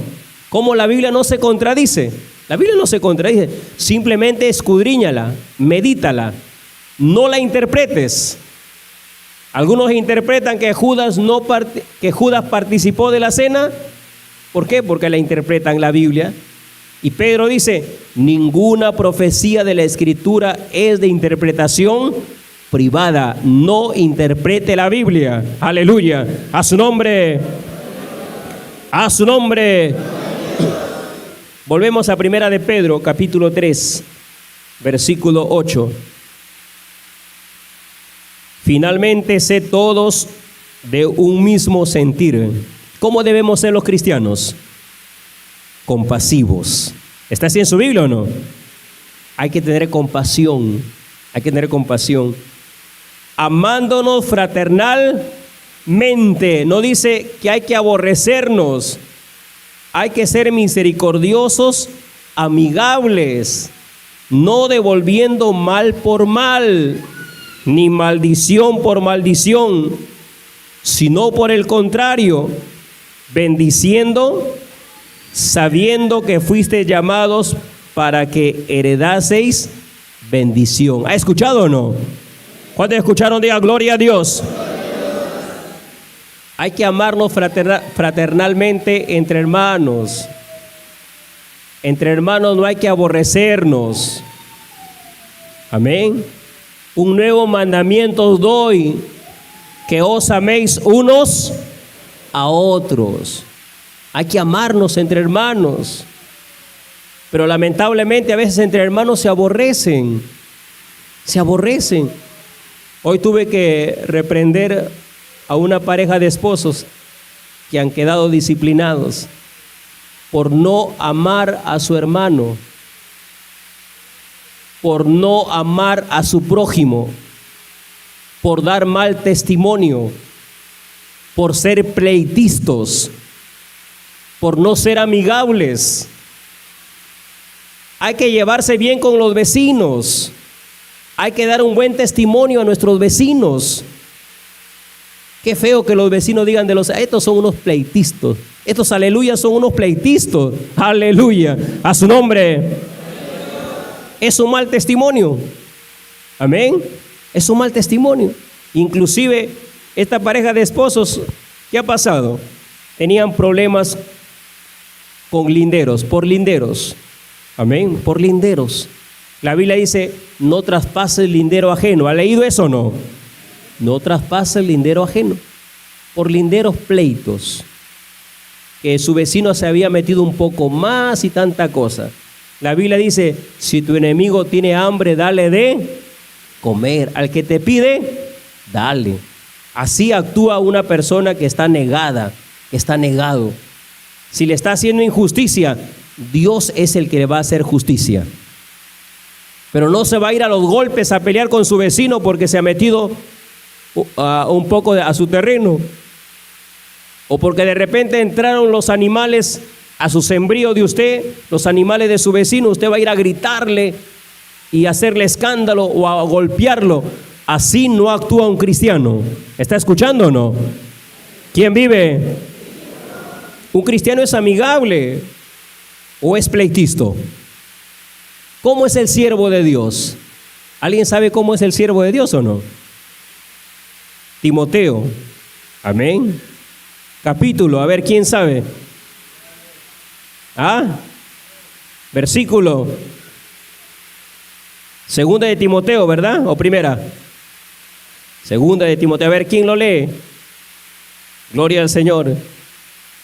¿Cómo la Biblia no se contradice? La Biblia no se contradice. Simplemente escudriñala, medítala, no la interpretes. Algunos interpretan que Judas participó de la cena. ¿Por qué? Porque la interpretan la Biblia. Y Pedro dice: ninguna profecía de la Escritura es de interpretación privada. No interprete la Biblia. Aleluya. A su nombre. A su nombre. Volvemos a Primera de Pedro, capítulo 3, versículo 8. Finalmente, sed todos de un mismo sentir. ¿Cómo debemos ser los cristianos? Compasivos. ¿Está así en su Biblia o no? Hay que tener compasión. Hay que tener compasión. Amándonos fraternalmente. No dice que hay que aborrecernos. Hay que ser misericordiosos, amigables, no devolviendo mal por mal, ni maldición por maldición, sino por el contrario, bendiciendo, sabiendo que fuisteis llamados para que heredaseis bendición. ¿Ha escuchado o no? ¿Cuántos escucharon? Diga gloria a Dios. Hay que amarnos fraternalmente entre hermanos. Entre hermanos no hay que aborrecernos. Amén. Un nuevo mandamiento os doy, que os améis unos a otros. Hay que amarnos entre hermanos. Pero lamentablemente a veces entre hermanos se aborrecen. Se aborrecen. Hoy tuve que reprender a una pareja de esposos que han quedado disciplinados por no amar a su hermano, por no amar a su prójimo, por dar mal testimonio, por ser pleitistas, por no ser amigables. Hay que llevarse bien con los vecinos, hay que dar un buen testimonio a nuestros vecinos. Qué feo que los vecinos digan de estos son unos pleitistas, estos aleluyas son unos pleitistas, aleluya, a su nombre. Es un mal testimonio, amén, es un mal testimonio. Inclusive esta pareja de esposos, ¿qué ha pasado? Tenían problemas con linderos, por linderos. Amén, por linderos. La Biblia dice, no traspase el lindero ajeno. ¿Ha leído eso o no? No traspase el lindero ajeno. Por linderos pleitos. Que su vecino se había metido un poco más y tanta cosa. La Biblia dice, si tu enemigo tiene hambre, dale de comer. Al que te pide, dale. Así actúa una persona que está negada, que está negado. Si le está haciendo injusticia, Dios es el que le va a hacer justicia. Pero no se va a ir a los golpes a pelear con su vecino porque se ha metido un poco a su terreno. O porque de repente entraron los animales a su sembrío de usted, los animales de su vecino, usted va a ir a gritarle y hacerle escándalo o a golpearlo. Así no actúa un cristiano. ¿Está escuchando o no? ¿Quién vive? Un cristiano es amigable o es pleitisto. ¿Cómo es el siervo de Dios? ¿Alguien sabe cómo es el siervo de Dios o no? Timoteo. Amén. Capítulo, a ver, ¿quién sabe? Versículo. Segunda de Timoteo, ¿verdad? ¿O primera? Segunda de Timoteo, a ver, ¿quién lo lee? Gloria al Señor.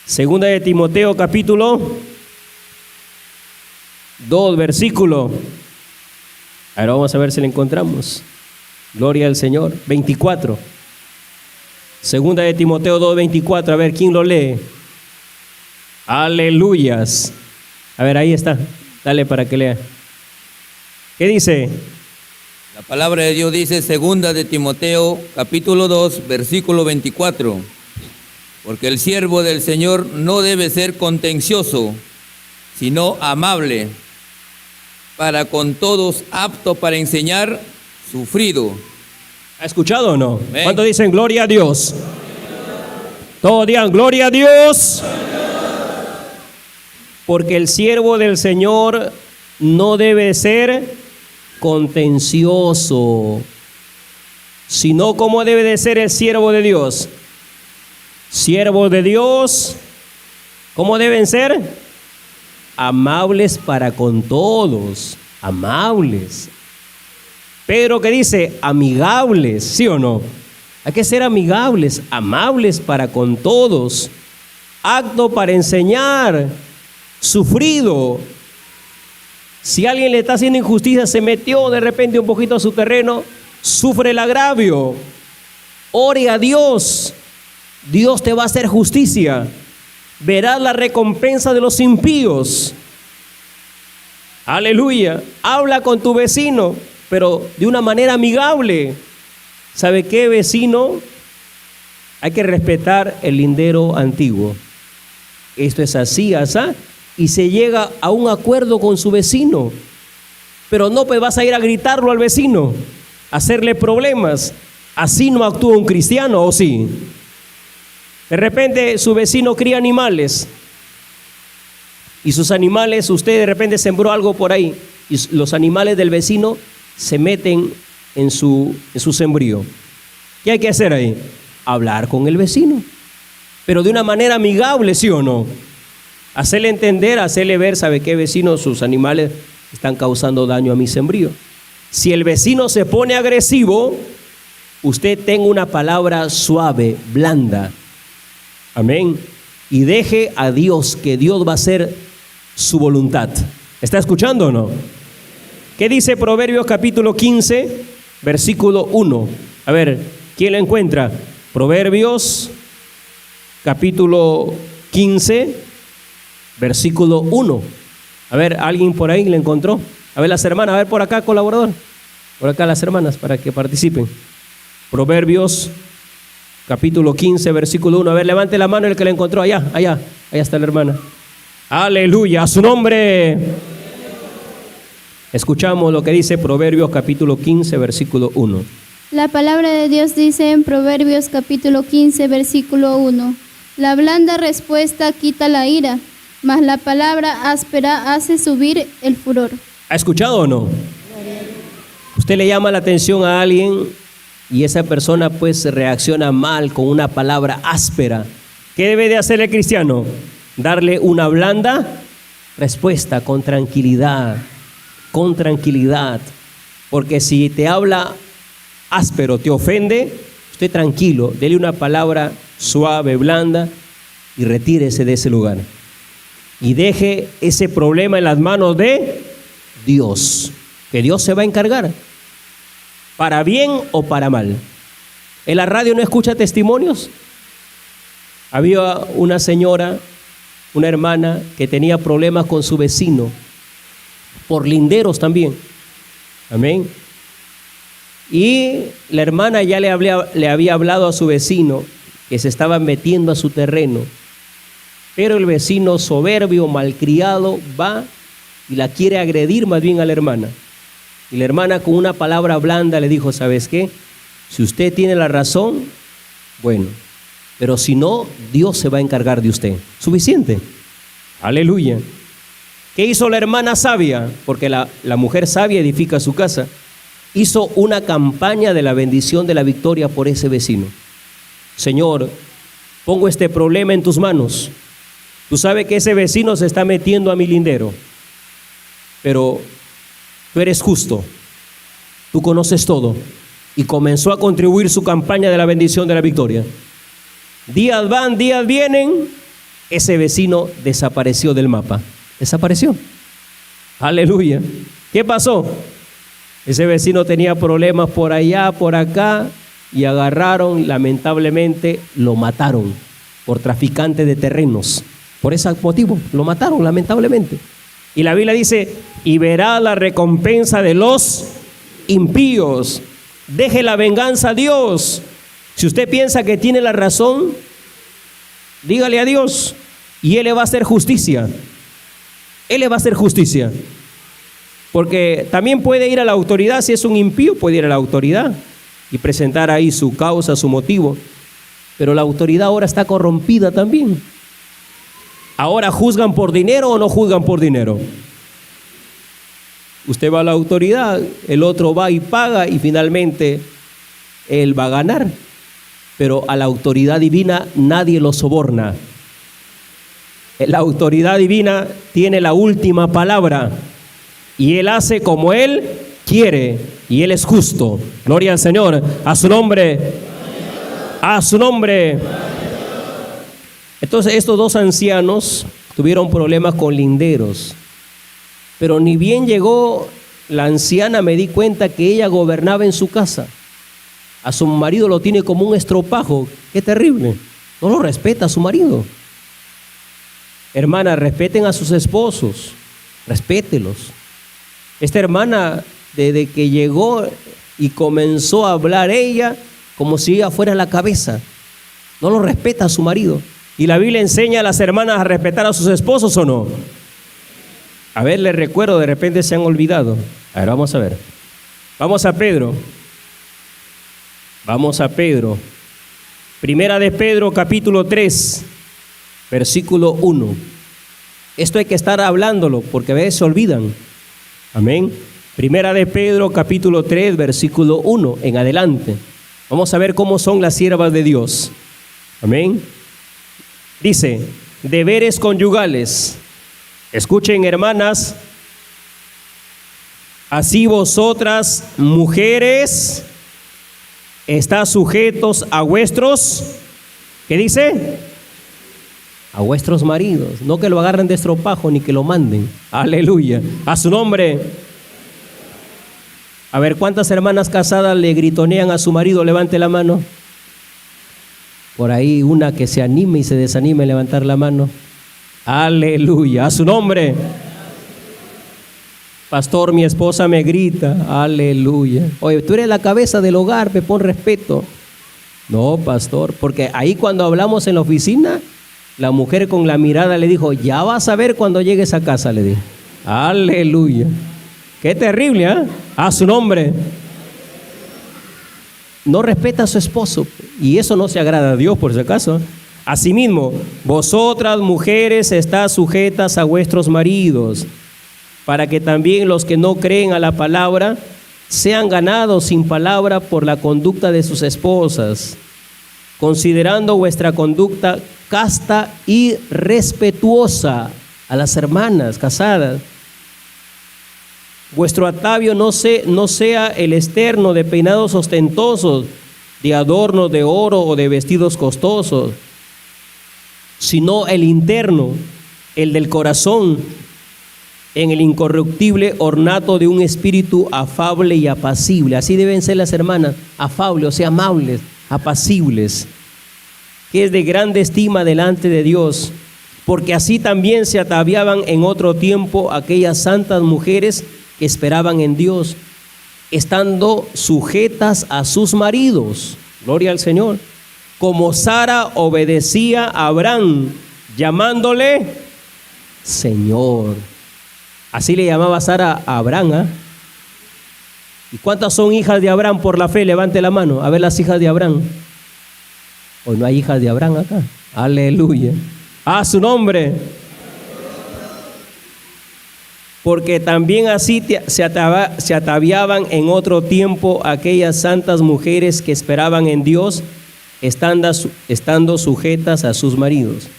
Segunda de Timoteo, capítulo 2, versículo. Ahora vamos a ver si lo encontramos. Gloria al Señor. 24. Segunda de Timoteo 2, 24. A ver, ¿quién lo lee? Aleluyas. A ver, ahí está. Dale para que lea. ¿Qué dice? La palabra de Dios dice, segunda de Timoteo, capítulo 2, versículo 24. Porque el siervo del Señor no debe ser contencioso, sino amable, para con todos apto para enseñar, sufrido. ¿Ha escuchado o no? Amén. ¿Cuántos dicen gloria a Dios? Todos digan gloria a Dios. Porque el siervo del Señor no debe ser contencioso, sino como debe de ser el siervo de Dios. Siervos de Dios, ¿cómo deben ser? Amables para con todos, amables. Pedro que dice, amigables, ¿sí o no? Hay que ser amigables, amables para con todos, apto para enseñar, sufrido. Si alguien le está haciendo injusticia, se metió de repente un poquito a su terreno, sufre el agravio, ore a Dios. Dios te va a hacer justicia. Verás la recompensa de los impíos. Aleluya. Habla con tu vecino, pero de una manera amigable. ¿Sabe qué, vecino? Hay que respetar el lindero antiguo. Esto es así, asá. Y se llega a un acuerdo con su vecino. Pero no pues vas a ir a gritarlo al vecino, a hacerle problemas. Así no actúa un cristiano, ¿o sí? De repente su vecino cría animales y sus animales, usted de repente sembró algo por ahí y los animales del vecino se meten en su sembrío. ¿Qué hay que hacer ahí? Hablar con el vecino, pero de una manera amigable, ¿sí o no? Hacerle entender, hacerle ver, ¿sabe qué, vecino? Sus animales están causando daño a mi sembrío. Si el vecino se pone agresivo, usted tenga una palabra suave, blanda. Amén. Y deje a Dios, que Dios va a hacer su voluntad. ¿Está escuchando o no? ¿Qué dice Proverbios capítulo 15, versículo 1? A ver, ¿quién lo encuentra? Proverbios capítulo 15, versículo 1. A ver, ¿alguien por ahí le encontró? A ver, las hermanas, a ver por acá, colaborador. Por acá las hermanas, para que participen. Proverbios capítulo 15, versículo 1. A ver, levante la mano el que la encontró. Allá está la hermana. Aleluya, a su nombre. Escuchamos lo que dice Proverbios capítulo 15, versículo 1. La palabra de Dios dice en Proverbios capítulo 15, versículo 1. La blanda respuesta quita la ira, mas la palabra áspera hace subir el furor. ¿Ha escuchado o no? Usted le llama la atención a alguien y esa persona pues reacciona mal con una palabra áspera, ¿qué debe de hacer el cristiano? Darle una blanda respuesta con tranquilidad, porque si te habla áspero, te ofende, usted tranquilo, dele una palabra suave, blanda y retírese de ese lugar y deje ese problema en las manos de Dios, que Dios se va a encargar, para bien o para mal. En la radio no escucha testimonios. Había una señora, una hermana que tenía problemas con su vecino, por linderos también, amén. Y la hermana ya le había hablado a su vecino que se estaba metiendo a su terreno, pero el vecino soberbio, malcriado, va y la quiere agredir más bien a la hermana. Y la hermana con una palabra blanda le dijo, ¿sabes qué? Si usted tiene la razón, bueno, pero si no, Dios se va a encargar de usted. Suficiente. Aleluya. ¿Qué hizo la hermana sabia? Porque la mujer sabia edifica su casa. Hizo una campaña de la bendición de la victoria por ese vecino. Señor, pongo este problema en tus manos. Tú sabes que ese vecino se está metiendo a mi lindero, pero tú eres justo, tú conoces todo. Y comenzó a contribuir su campaña de la bendición de la victoria. Días van, días vienen, ese vecino desapareció del mapa. Desapareció. Aleluya. ¿Qué pasó? Ese vecino tenía problemas por allá, por acá, y agarraron, lamentablemente, lo mataron por traficante de terrenos. Por ese motivo, lo mataron, lamentablemente. Y la Biblia dice, y verá la recompensa de los impíos. Deje la venganza a Dios. Si usted piensa que tiene la razón, dígale a Dios y Él le va a hacer justicia. Él le va a hacer justicia. Porque también puede ir a la autoridad, si es un impío, puede ir a la autoridad y presentar ahí su causa, su motivo. Pero la autoridad ahora está corrompida también. Ahora, ¿juzgan por dinero o no juzgan por dinero? Usted va a la autoridad, el otro va y paga y finalmente él va a ganar. Pero a la autoridad divina nadie lo soborna. La autoridad divina tiene la última palabra y Él hace como Él quiere y Él es justo. Gloria al Señor, a su nombre, a su nombre. Entonces estos dos ancianos tuvieron problemas con linderos, pero ni bien llegó la anciana me di cuenta que ella gobernaba en su casa. A su marido lo tiene como un estropajo. Qué terrible. No lo respeta a su marido. Hermanas, respeten a sus esposos, respételos. Esta hermana, desde que llegó y comenzó a hablar ella, como si ella fuera la cabeza, no lo respeta a su marido. ¿Y la Biblia enseña a las hermanas a respetar a sus esposos o no? A ver, les recuerdo, de repente se han olvidado. A ver, vamos a ver. Vamos a Pedro. Vamos a Pedro. Primera de Pedro, capítulo 3. Versículo 1. Esto hay que estar hablándolo porque a veces se olvidan. Amén. Primera de Pedro, capítulo 3, versículo 1 en adelante. Vamos a ver cómo son las siervas de Dios. Amén. Dice, deberes conyugales. Escuchen, hermanas. Así vosotras, mujeres, está sujetos a vuestros, ¿qué dice? A vuestros maridos, no que lo agarren de estropajo ni que lo manden. Aleluya, a su nombre. A ver, ¿cuántas hermanas casadas le gritonean a su marido? Levante la mano. Por ahí una que se anime y se desanime a levantar la mano. Aleluya, a su nombre. Pastor, mi esposa me grita. Aleluya. Oye, tú eres la cabeza del hogar, me pon respeto. No, pastor, porque ahí cuando hablamos en la oficina, la mujer con la mirada le dijo, ya vas a ver cuando llegues a casa, le dijo. Aleluya. Qué terrible, ¿eh? A su nombre. No respeta a su esposo y eso no se agrada a Dios, por si acaso. Asimismo, vosotras mujeres estáis sujetas a vuestros maridos, para que también los que no creen a la palabra sean ganados sin palabra por la conducta de sus esposas, considerando vuestra conducta casta y respetuosa a las hermanas casadas. Vuestro atavio no sea el externo de peinados ostentosos, de adornos de oro o de vestidos costosos, sino el interno, el del corazón, en el incorruptible ornato de un espíritu afable y apacible. Así deben ser las hermanas, afables, o sea, amables, apacibles, que es de grande estima delante de Dios, porque así también se ataviaban en otro tiempo aquellas santas mujeres que esperaban en Dios, estando sujetas a sus maridos. Gloria al Señor. Como Sara obedecía a Abraham, llamándole Señor. Así le llamaba Sara a Abraham, ¿eh? ¿Y cuántas son hijas de Abraham por la fe? Levante la mano, a ver las hijas de Abraham. Hoy no hay hijas de Abraham acá. Aleluya. A su nombre. Porque también así se ataviaban en otro tiempo aquellas santas mujeres que esperaban en Dios, estando sujetas a sus maridos.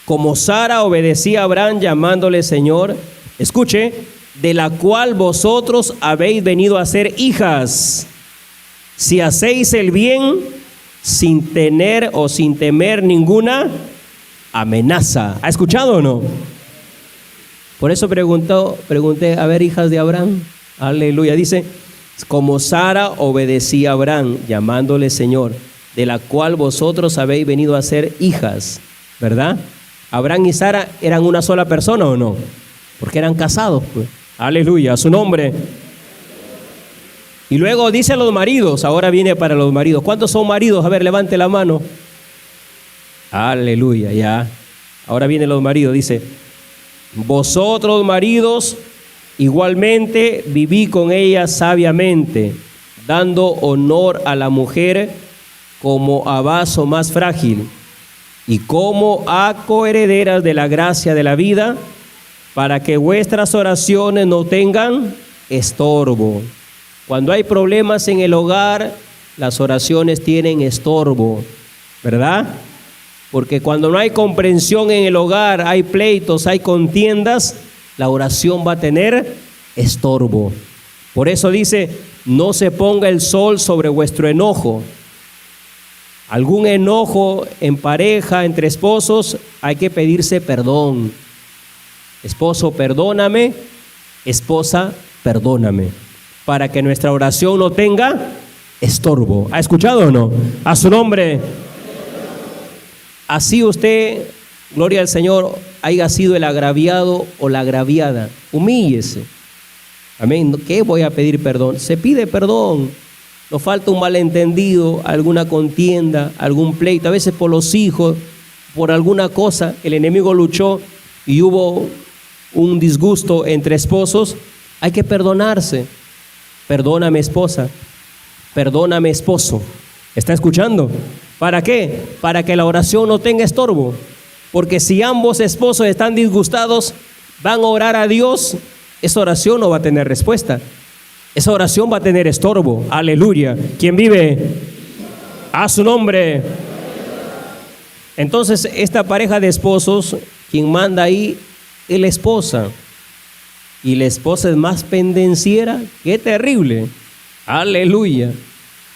Como Sara obedecía a Abraham llamándole Señor, escuche, de la cual vosotros habéis venido a ser hijas, si hacéis el bien sin tener o sin temer ninguna amenaza. ¿Ha escuchado o no? Por eso pregunté, a ver, hijas de Abraham. Aleluya. Dice, como Sara obedecía a Abraham, llamándole Señor, de la cual vosotros habéis venido a ser hijas, ¿verdad? Abraham y Sara eran una sola persona, ¿o no? Porque eran casados, pues. Aleluya, a su nombre. Y luego dice a los maridos, ahora viene para los maridos. ¿Cuántos son maridos? A ver, levante la mano. Aleluya, ya. Ahora vienen los maridos, dice, vosotros maridos igualmente viví con ella sabiamente, dando honor a la mujer como a vaso más frágil y como a coherederas de la gracia de la vida, para que vuestras oraciones no tengan estorbo. Cuando hay problemas en el hogar, las oraciones tienen estorbo, ¿verdad? Porque cuando no hay comprensión en el hogar, hay pleitos, hay contiendas, la oración va a tener estorbo. Por eso dice, no se ponga el sol sobre vuestro enojo. Algún enojo en pareja, entre esposos, hay que pedirse perdón. Esposo, perdóname. Esposa, perdóname. Para que nuestra oración no tenga estorbo. ¿Ha escuchado o no? A su nombre. Así usted, gloria al Señor, haya sido el agraviado o la agraviada. Humíllese. Amén. ¿Qué voy a pedir perdón? Se pide perdón. Nos falta un malentendido, alguna contienda, algún pleito, a veces por los hijos, por alguna cosa, el enemigo luchó y hubo un disgusto entre esposos. Hay que perdonarse. Perdóname, esposa. Perdóname, esposo. ¿Está escuchando? ¿Para qué? Para que la oración no tenga estorbo. Porque si ambos esposos están disgustados, van a orar a Dios, esa oración no va a tener respuesta. Esa oración va a tener estorbo. Aleluya. ¿Quién vive? A su nombre. Entonces, esta pareja de esposos, quien manda ahí es la esposa. Y la esposa es más pendenciera. ¡Qué terrible! Aleluya.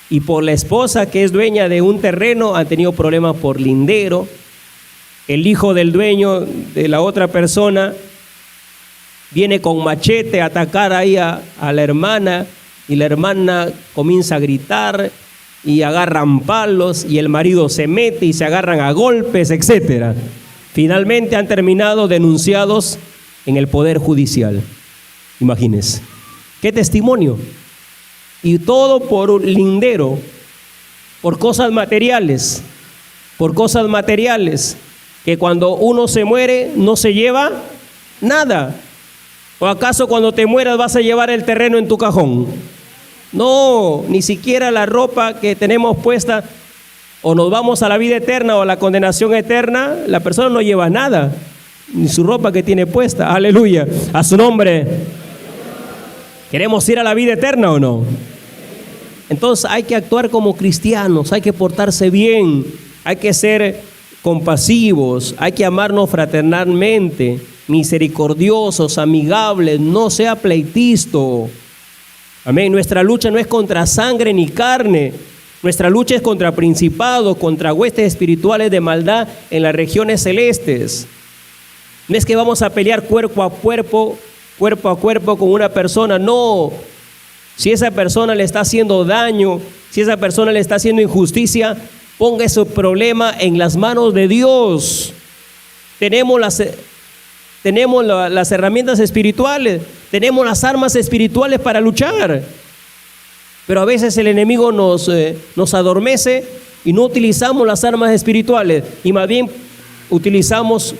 Y por la esposa que es dueña de un terreno, han tenido problemas por lindero. El hijo del dueño de la otra persona viene con machete a atacar ahí a la hermana, y la hermana comienza a gritar y agarran palos y el marido se mete y se agarran a golpes, etc. Finalmente han terminado denunciados en el Poder Judicial. Imagínense. ¡Qué testimonio! Y todo por un lindero, por cosas materiales, que cuando uno se muere no se lleva nada. ¿O acaso cuando te mueras vas a llevar el terreno en tu cajón? No, ni siquiera la ropa que tenemos puesta, o nos vamos a la vida eterna o a la condenación eterna, la persona no lleva nada, ni su ropa que tiene puesta. Aleluya, a su nombre. ¿Queremos ir a la vida eterna o no? Entonces hay que actuar como cristianos, hay que portarse bien, hay que ser compasivos, hay que amarnos fraternalmente, misericordiosos, amigables, no sea pleitisto. Amén. Nuestra lucha no es contra sangre ni carne, nuestra lucha es contra principados, contra huestes espirituales de maldad en las regiones celestes. No es que vamos a pelear cuerpo a cuerpo con una persona, no. Si esa persona le está haciendo daño, si esa persona le está haciendo injusticia, ponga ese problema en las manos de Dios. Tenemos las herramientas espirituales, tenemos las armas espirituales para luchar. Pero a veces el enemigo nos adormece y no utilizamos las armas espirituales y más bien utilizamos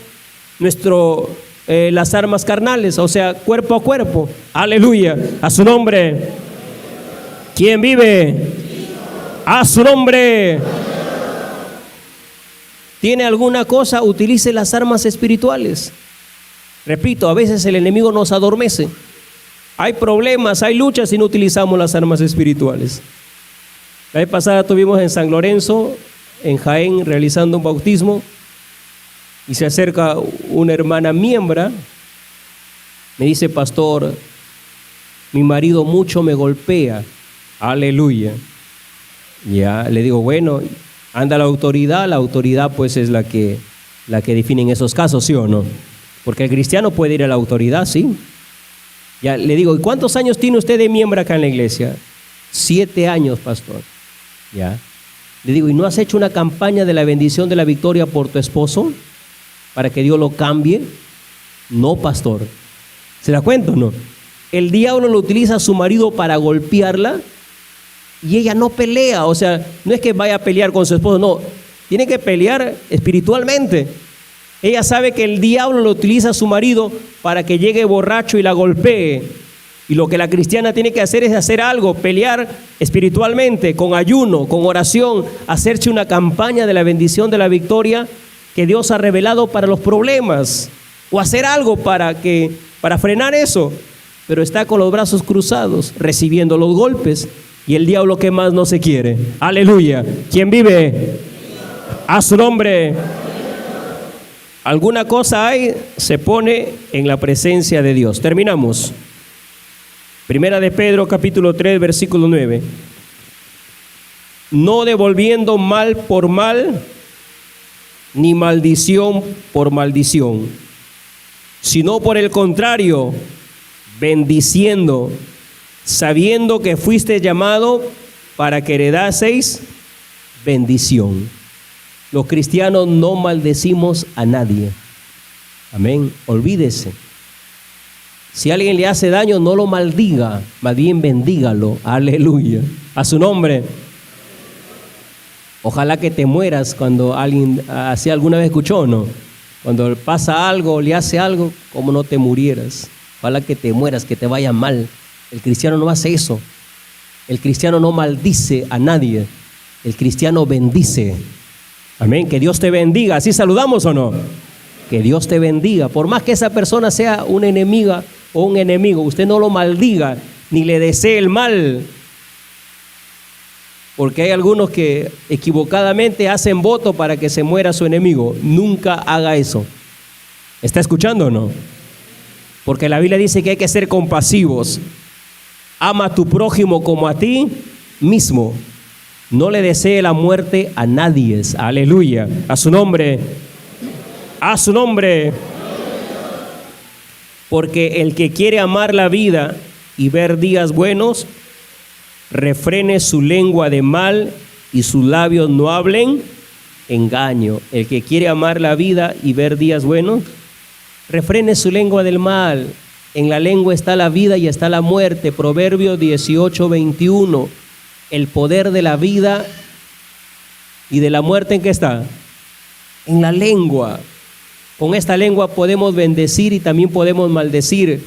las armas carnales, o sea, cuerpo a cuerpo. Aleluya, a su nombre. ¿Quién vive? A su nombre. ¿Tiene alguna cosa? Utilice las armas espirituales. Repito, a veces el enemigo nos adormece. Hay problemas, hay luchas y no utilizamos las armas espirituales. La vez pasada estuvimos en San Lorenzo, en Jaén, realizando un bautismo. Y se acerca una hermana miembra, me dice: pastor, mi marido mucho me golpea. Aleluya. Ya, le digo, bueno, anda la autoridad pues es la que define en esos casos, ¿sí o no? Porque el cristiano puede ir a la autoridad, sí. Ya, le digo, ¿y cuántos años tiene usted de miembro acá en la iglesia? 7 años, pastor. Ya. Le digo, ¿y no has hecho una campaña de la bendición de la victoria por tu esposo? Para que Dios lo cambie. No, pastor. ¿Se da cuenta o no? El diablo lo utiliza a su marido para golpearla y ella no pelea. O sea, no es que vaya a pelear con su esposo, no. Tiene que pelear espiritualmente. Ella sabe que el diablo lo utiliza a su marido para que llegue borracho y la golpee. Y lo que la cristiana tiene que hacer es hacer algo, pelear espiritualmente, con ayuno, con oración, hacerse una campaña de la bendición de la victoria que Dios ha revelado para los problemas, o hacer algo para frenar eso, pero está con los brazos cruzados, recibiendo los golpes, y el diablo que más no se quiere. Aleluya. ¿Quién vive? A su nombre. Alguna cosa hay, se pone en la presencia de Dios. Terminamos. Primera de Pedro, capítulo 3, versículo 9. No devolviendo mal por mal, ni maldición por maldición, sino por el contrario, bendiciendo, sabiendo que fuiste llamado para que heredaseis bendición. Los cristianos no maldecimos a nadie. Amén. Olvídese. Si alguien le hace daño, no lo maldiga, más bien bendígalo. Aleluya. A su nombre. Ojalá que te mueras cuando alguien, así alguna vez escuchó o no, cuando pasa algo, le hace algo, como no te murieras. Ojalá que te mueras, que te vaya mal. El cristiano no hace eso. El cristiano no maldice a nadie. El cristiano bendice. Amén. Que Dios te bendiga. ¿Así saludamos o no? Que Dios te bendiga. Por más que esa persona sea una enemiga o un enemigo, usted no lo maldiga ni le desee el mal. Porque hay algunos que equivocadamente hacen voto para que se muera su enemigo. Nunca haga eso. ¿Está escuchando o no? Porque la Biblia dice que hay que ser compasivos. Ama a tu prójimo como a ti mismo. No le desee la muerte a nadie. Aleluya. A su nombre. A su nombre. Porque el que quiere amar la vida y ver días buenos, refrene su lengua de mal y sus labios no hablen engaño. El que quiere amar la vida y ver días buenos, refrene su lengua del mal. En la lengua está la vida y está la muerte. Proverbios 18:21. El poder de la vida y de la muerte, ¿en qué está? En la lengua. Con esta lengua podemos bendecir y también podemos maldecir.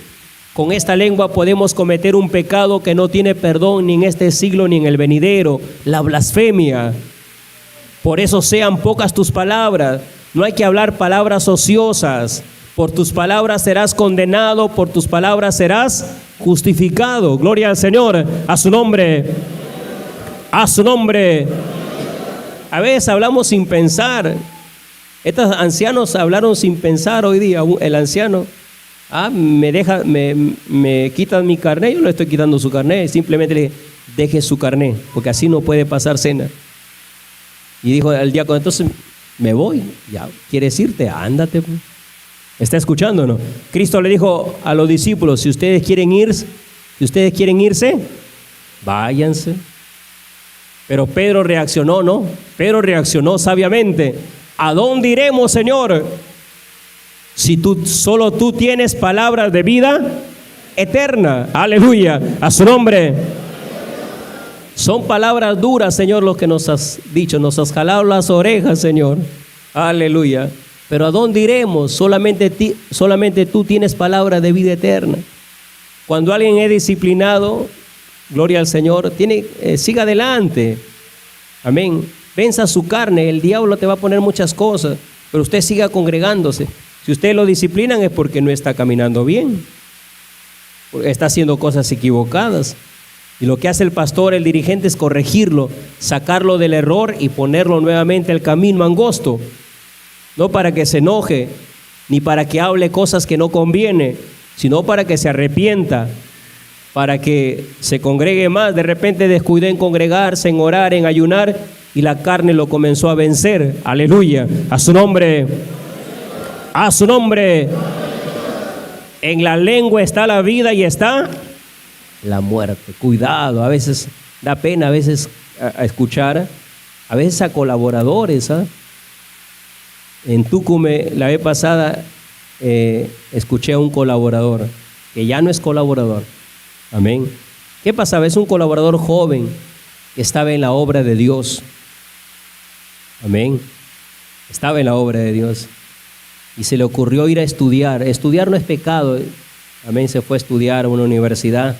Con esta lengua podemos cometer un pecado que no tiene perdón ni en este siglo ni en el venidero, la blasfemia. Por eso sean pocas tus palabras. No hay que hablar palabras ociosas. Por tus palabras serás condenado, por tus palabras serás justificado. Gloria al Señor, a su nombre. A su nombre. A veces hablamos sin pensar. Estos ancianos hablaron sin pensar hoy día. El anciano, me quitan mi carné, yo le estoy quitando su carné. Simplemente le dije, deje su carné, porque así no puede pasar cena. Y dijo al diácono, entonces me voy. Ya, ¿quieres irte? Ándate. ¿Está escuchando o no? Cristo le dijo a los discípulos, si ustedes quieren irse, váyanse. Pero Pedro reaccionó, ¿no? Pedro reaccionó sabiamente. ¿A dónde iremos, Señor? Si solo tú tienes palabras de vida eterna. Aleluya, a su nombre. Son palabras duras, Señor, lo que nos has dicho. Nos has jalado las orejas, Señor. Aleluya. Pero ¿a dónde iremos? Solamente tú tienes palabra de vida eterna. Cuando alguien es disciplinado, gloria al Señor, siga adelante. Amén. Venza su carne. El diablo te va a poner muchas cosas, pero usted siga congregándose. Si usted lo disciplinan es porque no está caminando bien, porque está haciendo cosas equivocadas. Y lo que hace el pastor, el dirigente, es corregirlo, sacarlo del error y ponerlo nuevamente al camino angosto. No para que se enoje, ni para que hable cosas que no conviene, sino para que se arrepienta, para que se congregue más. De repente descuidó en congregarse, en orar, en ayunar, y la carne lo comenzó a vencer. Aleluya, a su nombre. A su nombre. En la lengua está la vida y está la muerte. Cuidado, a veces da pena, a veces a escuchar, a veces a colaboradores. En Tucumán, la vez pasada, escuché a un colaborador, que ya no es colaborador. Amén. ¿Qué pasaba? Es un colaborador joven que estaba en la obra de Dios. Amén. Estaba en la obra de Dios. Y se le ocurrió ir a estudiar. Estudiar no es pecado. Amén. Se fue a estudiar a una universidad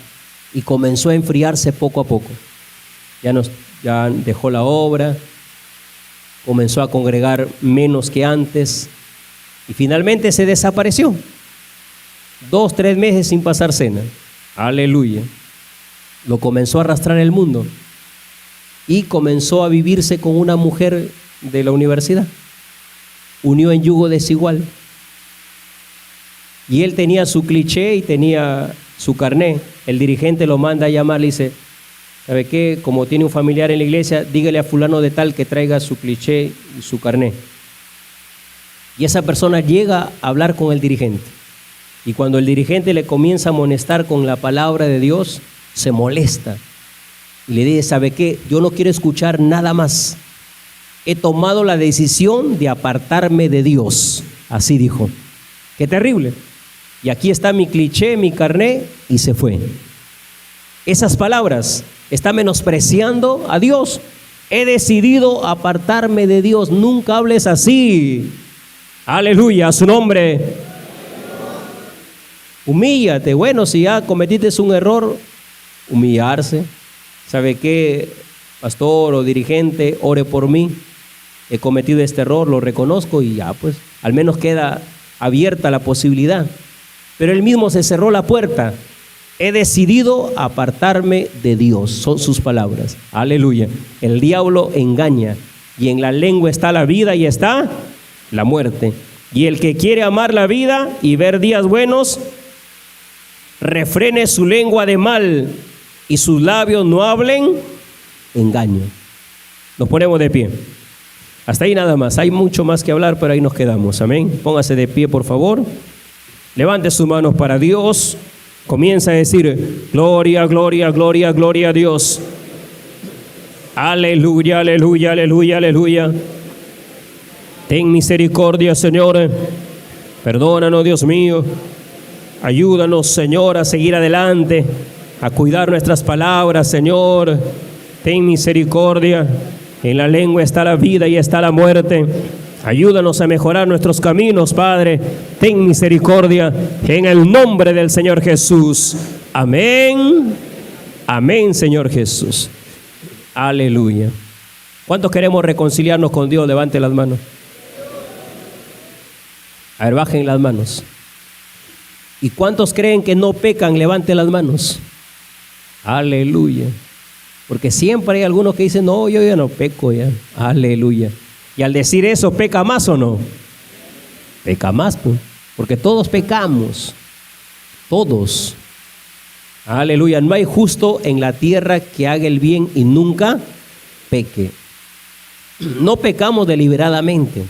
y comenzó a enfriarse poco a poco. Ya dejó la obra, comenzó a congregar menos que antes y finalmente se desapareció. 2-3 meses sin pasar cena. Aleluya. Lo comenzó a arrastrar el mundo y comenzó a vivirse con una mujer de la universidad. Unió en yugo desigual. Y él tenía su cliché y tenía su carné. El dirigente lo manda a llamar, le dice, ¿sabe qué? Como tiene un familiar en la iglesia, dígale a fulano de tal que traiga su cliché y su carné. Y esa persona llega a hablar con el dirigente. Y cuando el dirigente le comienza a amonestar con la palabra de Dios, se molesta. Y le dice, ¿sabe qué? Yo no quiero escuchar nada más. He tomado la decisión de apartarme de Dios. Así dijo. Qué terrible. Y aquí está mi cliché, mi carné, y se fue. Esas palabras, está menospreciando a Dios. He decidido apartarme de Dios. Nunca hables así. Aleluya, a su nombre. Humíllate. Bueno, si ya cometiste un error, humillarse. ¿Sabe qué, pastor o dirigente? Ore por mí. He cometido este error, lo reconozco y ya, pues, al menos queda abierta la posibilidad. Pero él mismo se cerró la puerta. He decidido apartarme de Dios. Son sus palabras. Aleluya. El diablo engaña y en la lengua está la vida y está la muerte. Y el que quiere amar la vida y ver días buenos, refrene su lengua de mal y sus labios no hablen engaño. Nos ponemos de pie. Hasta ahí nada más. Hay mucho más que hablar, pero ahí nos quedamos. Amén. Póngase de pie, por favor. Levante sus manos para Dios. Comienza a decir, gloria, gloria, gloria, gloria a Dios. Aleluya, aleluya, aleluya, aleluya. Ten misericordia, Señor. Perdónanos, Dios mío. Ayúdanos, Señor, a seguir adelante, a cuidar nuestras palabras, Señor. Ten misericordia. En la lengua está la vida y está la muerte. Ayúdanos a mejorar nuestros caminos, Padre. Ten misericordia en el nombre del Señor Jesús. Amén. Amén, Señor Jesús. Aleluya. ¿Cuántos queremos reconciliarnos con Dios? Levante las manos. A ver, bajen las manos. ¿Y cuántos creen que no pecan? Levanten las manos. Aleluya. Porque siempre hay algunos que dicen, no, yo ya no peco ya. Aleluya. Y al decir eso, ¿peca más o no? Peca más, pues, porque todos pecamos. Todos. Aleluya. No hay justo en la tierra que haga el bien y nunca peque. No pecamos deliberadamente,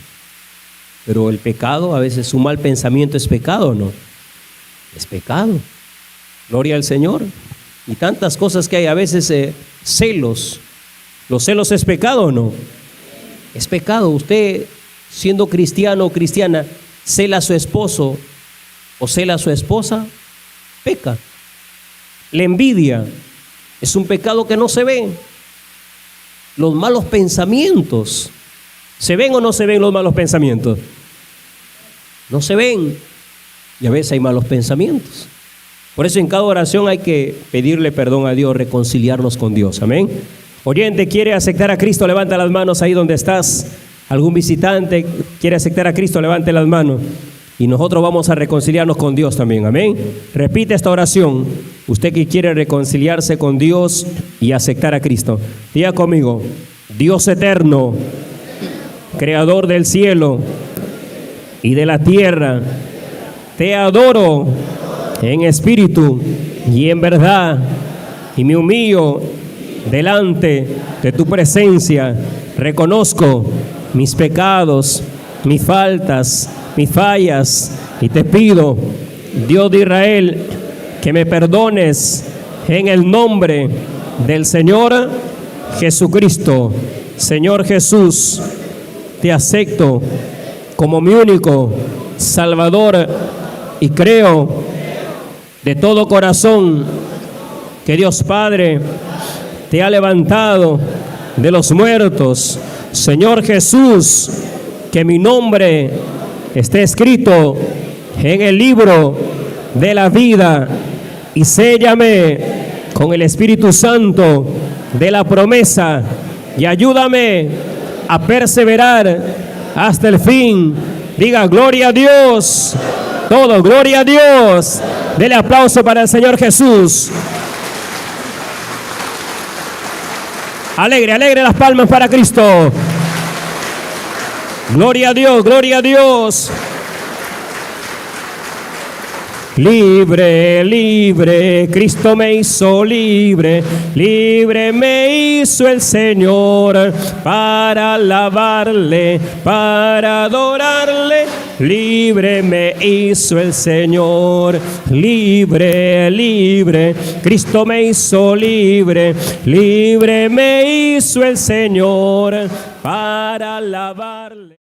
pero el pecado, a veces un mal pensamiento es pecado, ¿o no? Es pecado. Gloria al Señor. Y tantas cosas que hay, a veces celos. ¿Los celos es pecado o no? Es pecado. Usted, siendo cristiano o cristiana, cela a su esposo o cela a su esposa, peca. La envidia es un pecado que no se ve. Los malos pensamientos, ¿se ven o no se ven los malos pensamientos? No se ven. Y a veces hay malos pensamientos. Por eso en cada oración hay que pedirle perdón a Dios, reconciliarnos con Dios. Amén. Oyente, ¿quiere aceptar a Cristo? Levanta las manos ahí donde estás. ¿Algún visitante quiere aceptar a Cristo? Levante las manos. Y nosotros vamos a reconciliarnos con Dios también. Amén. Repite esta oración. Usted que quiere reconciliarse con Dios y aceptar a Cristo. Diga conmigo: Dios eterno, creador del cielo y de la tierra, te adoro en espíritu y en verdad, y me humillo delante de tu presencia. Reconozco mis pecados, mis faltas, mis fallas, y te pido, Dios de Israel, que me perdones en el nombre del Señor Jesucristo. Señor Jesús, te acepto como mi único Salvador y creo de todo corazón que Dios Padre te ha levantado de los muertos. Señor Jesús, que mi nombre esté escrito en el libro de la vida y séllame con el Espíritu Santo de la promesa y ayúdame a perseverar hasta el fin. Diga gloria a Dios. Todo, gloria a Dios. Dele aplauso para el Señor Jesús. Alegre, alegre las palmas para Cristo. Gloria a Dios, gloria a Dios. Libre, libre, Cristo me hizo libre, libre me hizo el Señor para alabarle, para adorarle, libre me hizo el Señor, libre, libre, Cristo me hizo libre, libre me hizo el Señor para alabarle.